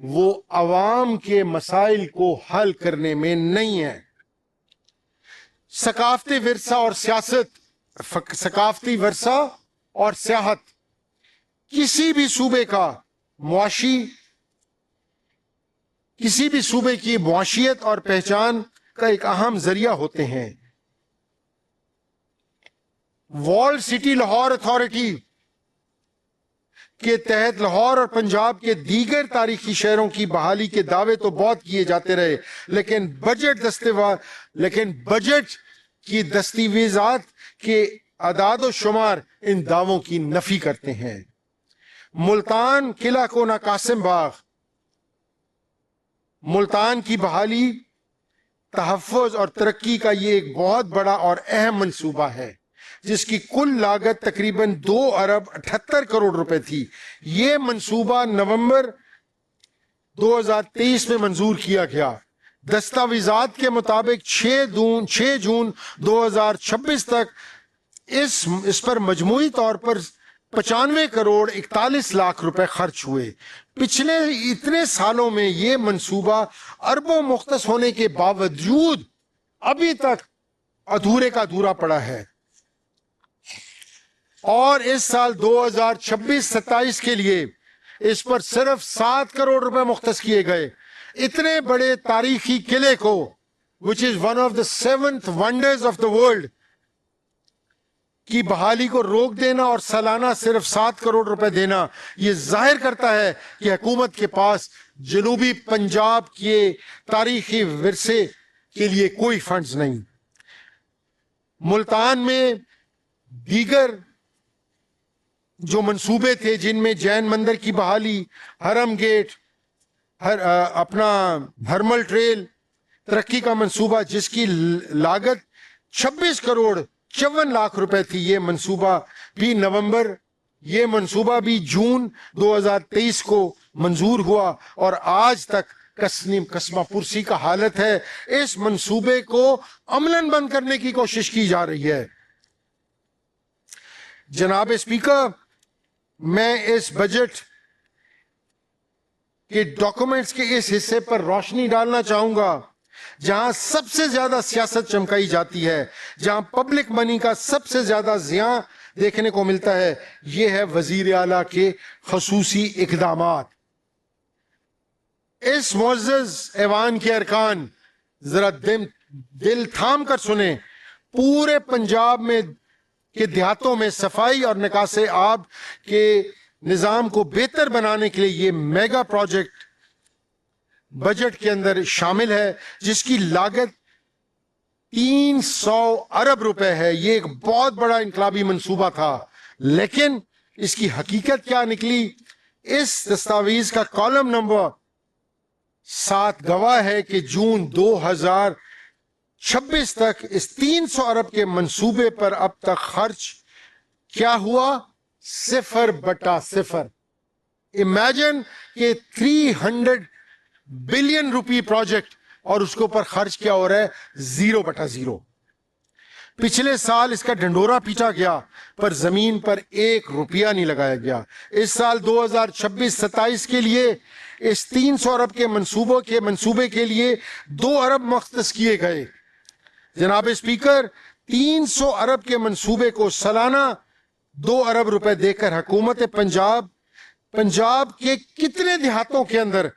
وہ عوام کے مسائل کو حل کرنے میں نہیں ہے. ثقافتی ورثہ اور سیاست، ثقافتی ورثہ اور سیاحت کسی بھی صوبے کا کسی بھی صوبے کی معاشیت اور پہچان کا ایک اہم ذریعہ ہوتے ہیں. والڈ سٹی لاہور اتھارٹی کے تحت لاہور اور پنجاب کے دیگر تاریخی شہروں کی بحالی کے دعوے تو بہت کیے جاتے رہے، لیکن بجٹ کی دستاویزات کے اعداد و شمار ان دعووں کی نفی کرتے ہیں. ملتان قلعہ کونا قاسم باغ، ملتان کی بحالی، تحفظ اور ترقی کا یہ ایک بہت بڑا اور اہم منصوبہ ہے جس کی کل لاگت تقریباً 2 ارب 78 کروڑ روپے تھی. یہ منصوبہ نومبر 2023 میں منظور کیا گیا. دستاویزات کے مطابق 6 جون 2026 تک اس پر مجموعی طور پر 95 کروڑ 41 لاکھ روپے خرچ ہوئے. پچھلے اتنے سالوں میں یہ منصوبہ اربوں مختص ہونے کے باوجود ابھی تک ادھورے کا ادھورا پڑا ہے، اور اس سال 2026-27 کے لیے اس پر صرف 7 کروڑ روپے مختص کیے گئے. اتنے بڑے تاریخی قلعے کو which is one of the 7th wonders of the world کی بحالی کو روک دینا اور سالانہ صرف 7 کروڑ روپے دینا، یہ ظاہر کرتا ہے کہ حکومت کے پاس جنوبی پنجاب کے تاریخی ورثے کے لیے کوئی فنڈز نہیں. ملتان میں دیگر جو منصوبے تھے جن میں جین مندر کی بحالی، حرم گیٹ، اپنا ہرمل ٹریل ترقی کا منصوبہ جس کی لاگت 26 کروڑ 54 لاکھ روپے تھی، یہ منصوبہ بھی جون 2023 کو منظور ہوا اور آج تک قسمہ پرسی کا حالت ہے. اس منصوبے کو عملاً بند کرنے کی کوشش کی جا رہی ہے. جناب اسپیکر، میں اس بجٹ کے ڈاکومنٹس کے اس حصے پر روشنی ڈالنا چاہوں گا جہاں سب سے زیادہ سیاست چمکائی جاتی ہے، جہاں پبلک منی کا سب سے زیادہ زیاں دیکھنے کو ملتا ہے. یہ ہے وزیر اعلیٰ کے خصوصی اقدامات. اس معزز ایوان کے ارکان، ذرا دل تھام کر سنیں. پورے پنجاب میں کے دیہاتوں میں صفائی اور نکاس آب کے نظام کو بہتر بنانے کے لیے یہ میگا پروجیکٹ بجٹ کے اندر شامل ہے جس کی لاگت 300 ارب روپے ہے. یہ ایک بہت بڑا انقلابی منصوبہ تھا، لیکن اس کی حقیقت کیا نکلی؟ اس دستاویز کا کالم نمبر 7 گواہ ہے کہ جون 2026 تک اس 300 ارب کے منصوبے پر اب تک خرچ کیا ہوا؟ 0/0. امیجن کہ 300 بلین روپی پروجیکٹ اور اس کے اوپر خرچ کیا ہو رہا ہے؟ 0/0. پچھلے سال اس کا ڈنڈورا پیٹا گیا پر زمین پر 1 روپیہ نہیں لگایا گیا. اس سال 2026-27 کے لیے اس 300 ارب کے منصوبے کے لیے 2 ارب مختص کیے گئے. جناب اسپیکر، 300 ارب کے منصوبے کو سالانہ 2 ارب روپے دے کر حکومت پنجاب کے کتنے دیہاتوں کے اندر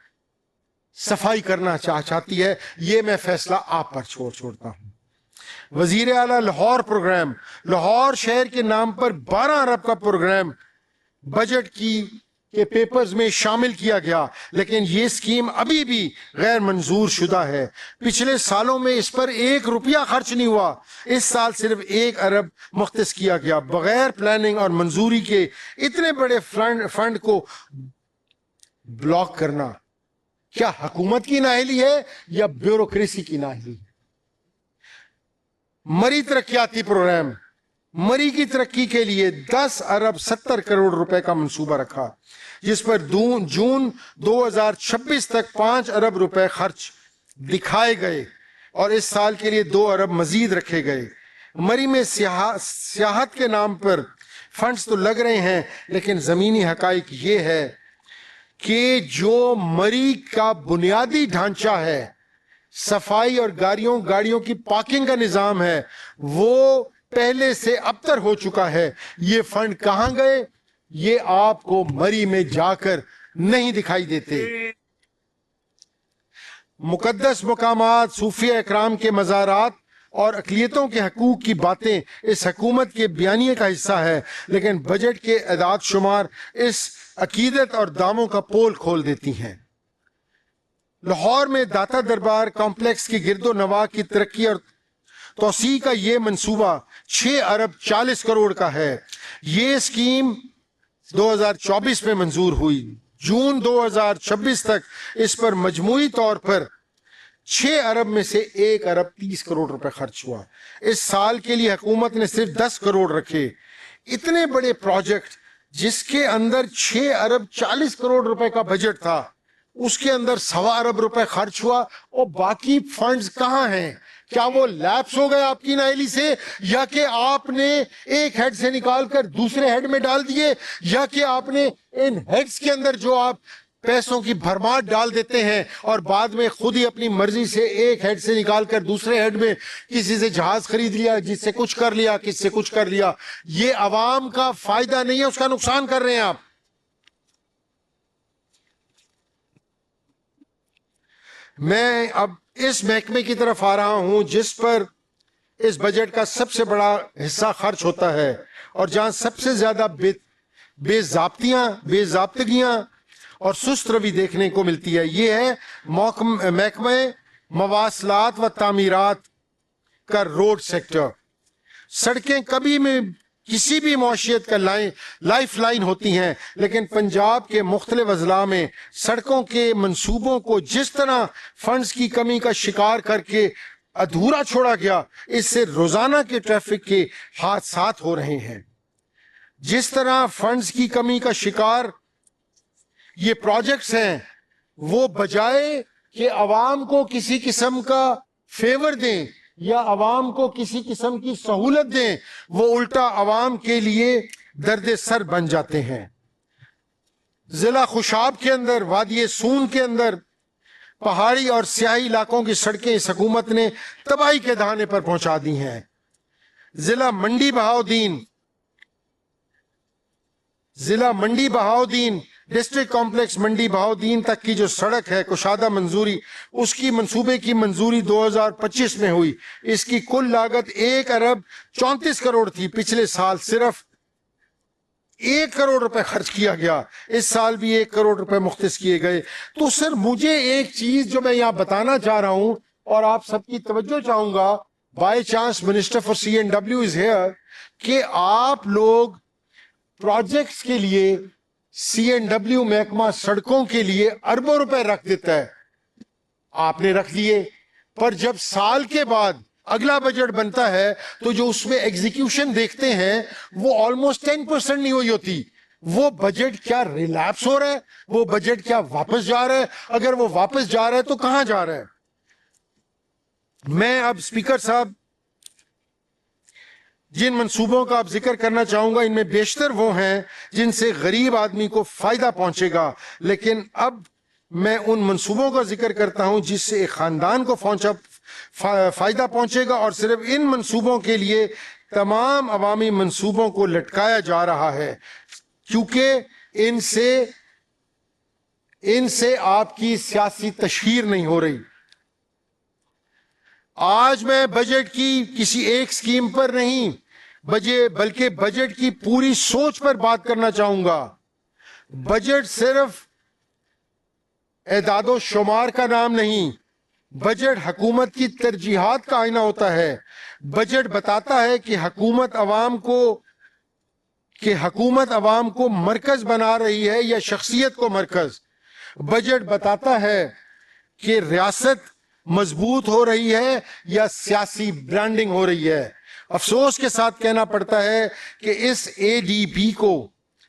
صفائی کرنا چاہتی ہے، یہ میں فیصلہ آپ پر چھوڑتا ہوں. وزیر اعلیٰ لاہور پروگرام، لاہور شہر کے نام پر 12 ارب کا پروگرام بجٹ کے پیپرز میں شامل کیا گیا، لیکن یہ اسکیم ابھی بھی غیر منظور شدہ ہے. پچھلے سالوں میں اس پر 1 روپیہ خرچ نہیں ہوا. اس سال صرف 1 ارب مختص کیا گیا. بغیر پلاننگ اور منظوری کے اتنے بڑے فنڈ کو بلاک کرنا کیا حکومت کی نااہلی ہے یا بیوروکریسی کی نااہلی ہے؟ مری ترقیاتی پروگرام، مری کی ترقی کے لیے 10 ارب 70 کروڑ روپے کا منصوبہ رکھا، جس پر جون 2026 تک 5 ارب روپے خرچ دکھائے گئے اور اس سال کے لیے 2 ارب مزید رکھے گئے. مری میں سیاحت کے نام پر فنڈز تو لگ رہے ہیں، لیکن زمینی حقائق یہ ہے کہ جو مری کا بنیادی ڈھانچہ ہے, صفائی اور گاڑیوں کی پارکنگ کا نظام ہے, وہ پہلے سے ابتر ہو چکا ہے. یہ فنڈ کہاں گئے؟ یہ آپ کو مری میں جا کر نہیں دکھائی دیتے. مقدس مقامات, صوفیہ اکرام کے مزارات اور اقلیتوں کے حقوق کی باتیں اس حکومت کے بیانیے کا حصہ ہے, لیکن بجٹ کے اعداد شمار اس عقیدت اور داموں کا پول کھول دیتی ہیں. لاہور میں داتا دربار کمپلیکس کی گرد و نواح کی ترقی اور توسیع کا یہ منصوبہ 6 ارب 40 کروڑ کا ہے. یہ اسکیم 2024 میں منظور ہوئی. جون 2026 تک اس پر مجموعی طور پر 6 ارب میں سے 1 ارب 30 کروڑ روپے خرچ ہوا. اس سال کے لیے حکومت نے صرف 10 کروڑ رکھے. اتنے بڑے پروجیکٹ جس کے اندر 6 ارب 40 کروڑ روپے کا بجٹ تھا, اس کے اندر 1.25 ارب روپے خرچ ہوا, اور باقی فنڈز کہاں ہیں؟ کیا وہ لیپس ہو گئے آپ کی نااہلی سے, یا کہ آپ نے ایک ہیڈ سے نکال کر دوسرے ہیڈ میں ڈال دیے, یا کہ آپ نے ان ہیڈز کے اندر جو آپ پیسوں کی بھرمار ڈال دیتے ہیں اور بعد میں خود ہی اپنی مرضی سے ایک ہیڈ سے نکال کر دوسرے ہیڈ میں کسی سے جہاز خرید لیا, جس سے کچھ کر لیا, کس سے کچھ کر لیا. یہ عوام کا فائدہ نہیں ہے, اس کا نقصان کر رہے ہیں آپ. میں اب اس محکمے کی طرف آ رہا ہوں جس پر اس بجٹ کا سب سے بڑا حصہ خرچ ہوتا ہے, اور جہاں سب سے زیادہ بے ضابطگیاں اور سست روی دیکھنے کو ملتی ہے. یہ ہے محکمہ مواصلات و تعمیرات کا روڈ سیکٹر. سڑکیں کبھی میں کسی بھی معاشیت کا لائف لائن ہوتی ہیں, لیکن پنجاب کے مختلف اضلاع میں سڑکوں کے منصوبوں کو جس طرح فنڈز کی کمی کا شکار کر کے ادھورا چھوڑا گیا, اس سے روزانہ کے ٹریفک کے حادثات ہو رہے ہیں. جس طرح فنڈز کی کمی کا شکار یہ پروجیکٹس ہیں, وہ بجائے کہ عوام کو کسی قسم کا فیور دیں یا عوام کو کسی قسم کی سہولت دیں, وہ الٹا عوام کے لیے درد سر بن جاتے ہیں. ضلع خوشاب کے اندر, وادی سون کے اندر, پہاڑی اور سیاحی علاقوں کی سڑکیں اس حکومت نے تباہی کے دہانے پر پہنچا دی ہیں. ضلع منڈی بہاؤدین ڈسٹرکٹ کمپلیکس منڈی بہاؤدین تک کی جو سڑک ہے کشادہ منظوری, اس کی منصوبے کی منظوری 2025 میں ہوئی. اس کی کل لاگت 1 ارب 34 کروڑ تھی. پچھلے سال صرف 1 کروڑ روپے خرچ کیا گیا, اس سال بھی 1 کروڑ روپے مختص کیے گئے. تو سر مجھے ایک چیز جو میں یہاں بتانا چاہ رہا ہوں اور آپ سب کی توجہ چاہوں گا, by chance minister for CNW is here, کہ آپ لوگ پروجیکٹس کے لیے CNW محکمہ سڑکوں کے لیے اربوں روپے رکھ دیتا ہے. آپ نے رکھ لیے, پر جب سال کے بعد اگلا بجٹ بنتا ہے تو جو اس میں ایگزیکیوشن دیکھتے ہیں وہ آلموسٹ 10% نہیں ہوئی ہوتی. وہ بجٹ کیا ریلیپس ہو رہا ہے؟ وہ بجٹ کیا واپس جا رہا ہے؟ اگر وہ واپس جا رہا ہے تو کہاں جا رہا ہے؟ میں اب اسپیکر صاحب جن منصوبوں کا آپ ذکر کرنا چاہوں گا, ان میں بیشتر وہ ہیں جن سے غریب آدمی کو فائدہ پہنچے گا, لیکن اب میں ان منصوبوں کا ذکر کرتا ہوں جس سے ایک خاندان کو فائدہ پہنچے گا, اور صرف ان منصوبوں کے لیے تمام عوامی منصوبوں کو لٹکایا جا رہا ہے, کیونکہ ان سے آپ کی سیاسی تشہیر نہیں ہو رہی. آج میں بجٹ کی کسی ایک سکیم پر نہیں بلکہ بجٹ کی پوری سوچ پر بات کرنا چاہوں گا. بجٹ صرف اعداد و شمار کا نام نہیں, بجٹ حکومت کی ترجیحات کا آئینہ ہوتا ہے. بجٹ بتاتا ہے کہ حکومت عوام کو مرکز بنا رہی ہے یا شخصیت کو مرکز. بجٹ بتاتا ہے کہ ریاست مضبوط ہو رہی ہے یا سیاسی برانڈنگ ہو رہی ہے. افسوس کے ساتھ کہنا پڑتا ہے کہ اس ADB کو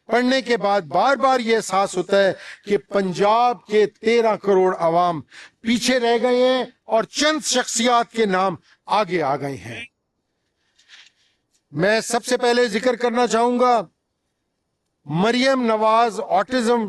پڑھنے کے بعد بار بار یہ احساس ہوتا ہے کہ پنجاب کے 13 کروڑ عوام پیچھے رہ گئے ہیں اور چند شخصیات کے نام آگے آ گئے ہیں. میں سب سے پہلے ذکر کرنا چاہوں گا مریم نواز آٹزم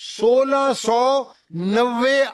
1690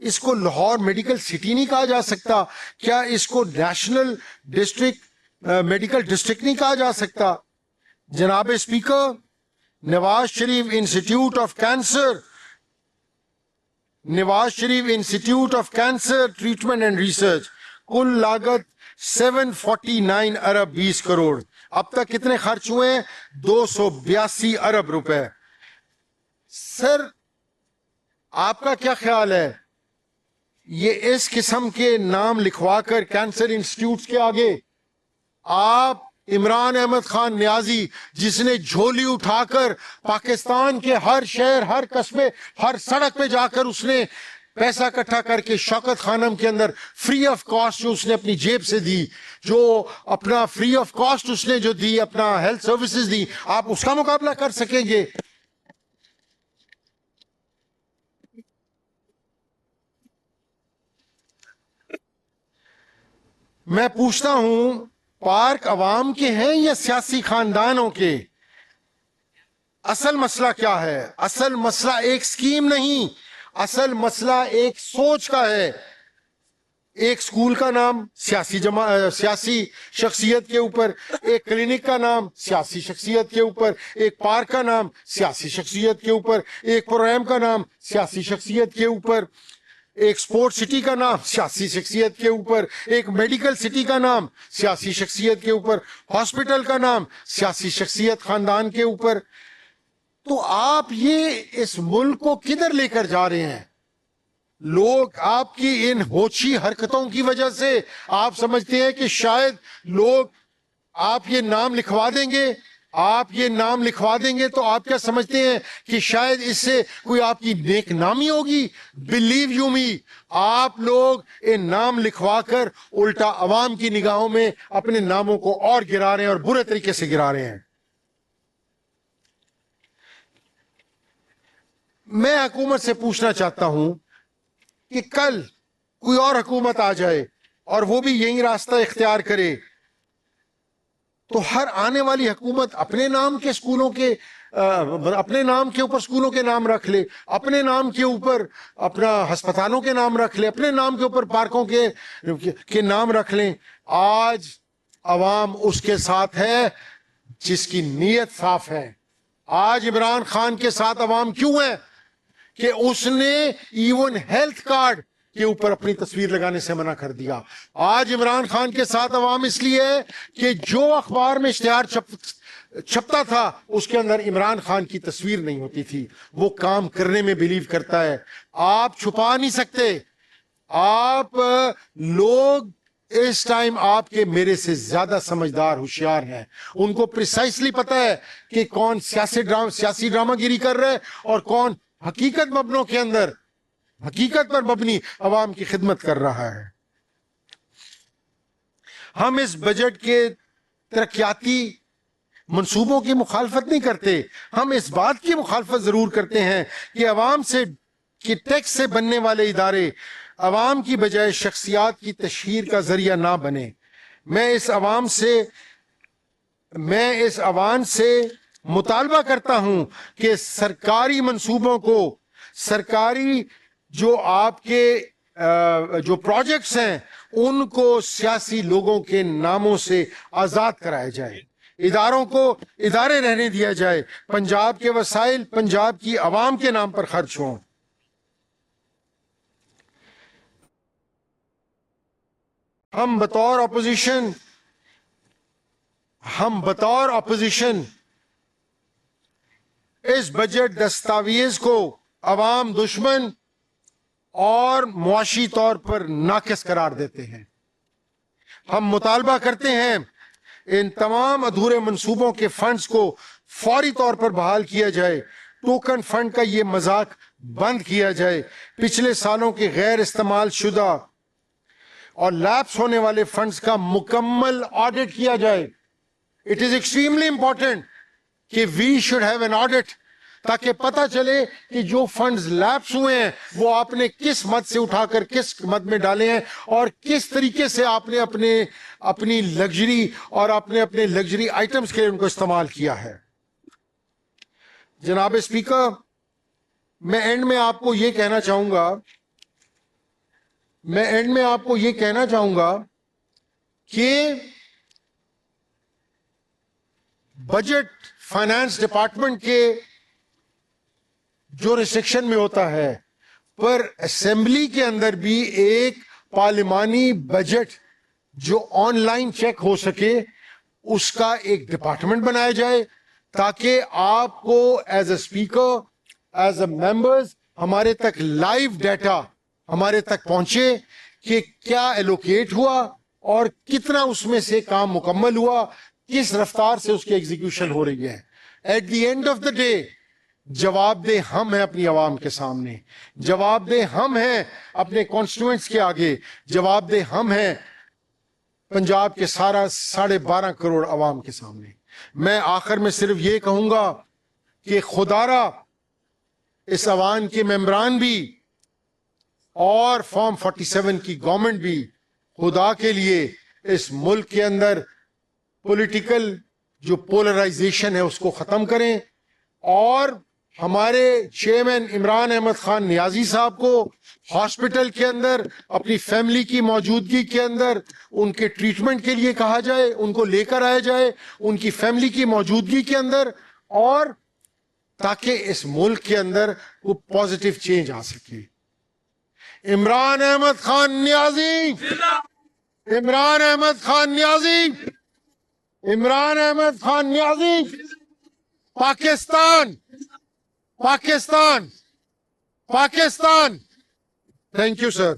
اس کو لاہور میڈیکل سٹی نہیں کہا جا سکتا؟ کیا اس کو نیشنل ڈسٹرکٹ میڈیکل ڈسٹرکٹ نہیں کہا جا سکتا؟ جناب speaker, Nawaz Sharif institute of cancer, Nawaz Sharif institute of cancer treatment and research, کل لاگت 749 ارب 20 کروڑ. اب تک کتنے خرچ ہوئے ہیں؟ 282 ارب روپے. سر آپ کا کیا خیال ہے، یہ اس قسم کے نام لکھوا کر کینسر انسٹیٹیوٹس کے آگے آپ عمران احمد خان نیازی، جس نے جھولی اٹھا کر پاکستان کے ہر شہر، ہر قصبے، ہر سڑک پہ جا کر اس نے پیسہ اکٹھا کر کے شوکت خانم کے اندر فری آف کاسٹ جو اس نے اپنی جیب سے دی، جو اپنا فری آف کاسٹ اس نے جو دی، اپنا ہیلتھ سروسز دی، آپ اس کا مقابلہ کر سکیں گے؟ میں پوچھتا ہوں، پارک عوام کے ہیں یا سیاسی خاندانوں کے؟ اصل مسئلہ کیا ہے؟ اصل مسئلہ ایک سکیم نہیں، اصل مسئلہ ایک سوچ کا ہے. ایک سکول کا نام سیاسی شخصیت کے اوپر، ایک کلینک کا نام سیاسی شخصیت کے اوپر، ایک پارک کا نام سیاسی شخصیت کے اوپر، ایک پروگرام کا نام سیاسی شخصیت کے اوپر، ایک سپورٹ سٹی کا نام سیاسی شخصیت کے اوپر، ایک میڈیکل سٹی کا نام سیاسی شخصیت کے اوپر، ہاسپٹل کا نام سیاسی شخصیت خاندان کے اوپر. تو آپ یہ اس ملک کو کدھر لے کر جا رہے ہیں؟ لوگ آپ کی ان ہوچی حرکتوں کی وجہ سے آپ سمجھتے ہیں کہ شاید لوگ آپ یہ نام لکھوا دیں گے، آپ یہ نام لکھوا دیں گے تو آپ کیا سمجھتے ہیں کہ شاید اس سے کوئی آپ کی نیک نامی ہوگی؟ بلیو یو می، آپ لوگ ان نام لکھوا کر الٹا عوام کی نگاہوں میں اپنے ناموں کو اور گرا رہے ہیں، اور برے طریقے سے گرا رہے ہیں. میں حکومت سے پوچھنا چاہتا ہوں کہ کل کوئی اور حکومت آ جائے اور وہ بھی یہی راستہ اختیار کرے، تو ہر آنے والی حکومت اپنے نام کے سکولوں کے اپنے نام کے اوپر سکولوں کے نام رکھ لے، اپنے نام کے اوپر اپنا ہسپتالوں کے نام رکھ لے، اپنے نام کے اوپر پارکوں کے نام رکھ لیں. آج عوام اس کے ساتھ ہے جس کی نیت صاف ہے. آج عمران خان کے ساتھ عوام کیوں ہے؟ کہ اس نے ایون ہیلتھ کارڈ کے اوپر اپنی تصویر لگانے سے منع کر دیا. آج عمران خان کے ساتھ عوام اس لیے ہے کہ جو اخبار میں اشتہار چھپتا تھا اس کے اندر عمران خان کی تصویر نہیں ہوتی تھی. وہ کام کرنے میں بلیو کرتا ہے. آپ چھپا نہیں سکتے. آپ لوگ اس ٹائم آپ کے میرے سے زیادہ سمجھدار ہوشیار ہیں. ان کو پریسائسلی پتا ہے کہ کون سیاسی ڈرامہ گیری کر رہا ہے اور کون حقیقت مبنوں کے اندر حقیقت پر مبنی عوام کی خدمت کر رہا ہے. ہم اس بجٹ کے ترقیاتی منصوبوں کی مخالفت نہیں کرتے. ہم اس بات کی مخالفت ضرور کرتے ہیں کہ عوام سے کہ ٹیکس سے بننے والے ادارے عوام کی بجائے شخصیات کی تشہیر کا ذریعہ نہ بنے. میں اس عوام سے مطالبہ کرتا ہوں کہ سرکاری منصوبوں کو، سرکاری جو آپ کے جو پروجیکٹس ہیں ان کو سیاسی لوگوں کے ناموں سے آزاد کرایا جائے. اداروں کو ادارے رہنے دیا جائے. پنجاب کے وسائل پنجاب کی عوام کے نام پر خرچ ہوں. ہم بطور اپوزیشن اس بجٹ دستاویز کو عوام دشمن اور معاشی طور پر ناقص قرار دیتے ہیں. ہم مطالبہ کرتے ہیں ان تمام ادھورے منصوبوں کے فنڈز کو فوری طور پر بحال کیا جائے. ٹوکن فنڈ کا یہ مذاق بند کیا جائے. پچھلے سالوں کے غیر استعمال شدہ اور لیپس ہونے والے فنڈز کا مکمل آڈٹ کیا جائے. اٹ از ایکسٹریملی امپورٹنٹ کہ we should have an audit تاکہ پتہ چلے کہ جو فنڈز لیپس ہوئے ہیں وہ آپ نے کس مد سے اٹھا کر کس مد میں ڈالے ہیں اور کس طریقے سے آپ نے اپنی لگژری اور اپنے لگژری آئٹمز کے لیے ان کو استعمال کیا ہے. جناب اسپیکر، میں اینڈ میں آپ کو یہ کہنا چاہوں گا میں اینڈ میں آپ کو یہ کہنا چاہوں گا کہ بجٹ فائنانس ڈپارٹمنٹ کے جو ریسٹرکشن میں ہوتا ہے پر اسمبلی کے اندر بھی ایک پارلیمانی بجٹ جو آن لائن چیک ہو سکے اس کا ایک ڈپارٹمنٹ بنایا جائے تاکہ آپ کو as a speaker as a members ہمارے تک لائیو ڈیٹا ہمارے تک پہنچے کہ کیا ایلوکیٹ ہوا اور کتنا اس میں سے کام مکمل ہوا, کس رفتار سے اس کی ایگزیکیوشن ہو رہی ہے. At the end of the day جواب دہ ہم ہیں اپنی عوام کے سامنے, جواب دہ ہم ہیں اپنے کانسٹیٹوئنٹس کے آگے, جواب دہ ہم ہیں پنجاب کے 12.5 کروڑ عوام کے سامنے. میں آخر میں صرف یہ کہوں گا کہ خدارا اس ایوان کے ممبران بھی اور فارم 47 کی گورنمنٹ بھی خدا کے لیے اس ملک کے اندر پولیٹیکل جو پولرائزیشن ہے اس کو ختم کریں اور ہمارے چیئرمین عمران احمد خان نیازی صاحب کو ہاسپٹل کے اندر اپنی فیملی کی موجودگی کے اندر ان کے ٹریٹمنٹ کے لیے کہا جائے, ان کو لے کر آیا جائے ان کی فیملی کی موجودگی کے اندر, اور تاکہ اس ملک کے اندر وہ پازیٹیو چینج آ سکے. Imran Ahmed Khan Niazi, Imran Ahmed Khan Niazi, Imran Ahmed Khan Niazi, Pakistan, Pakistan, Pakistan. Thank you sir.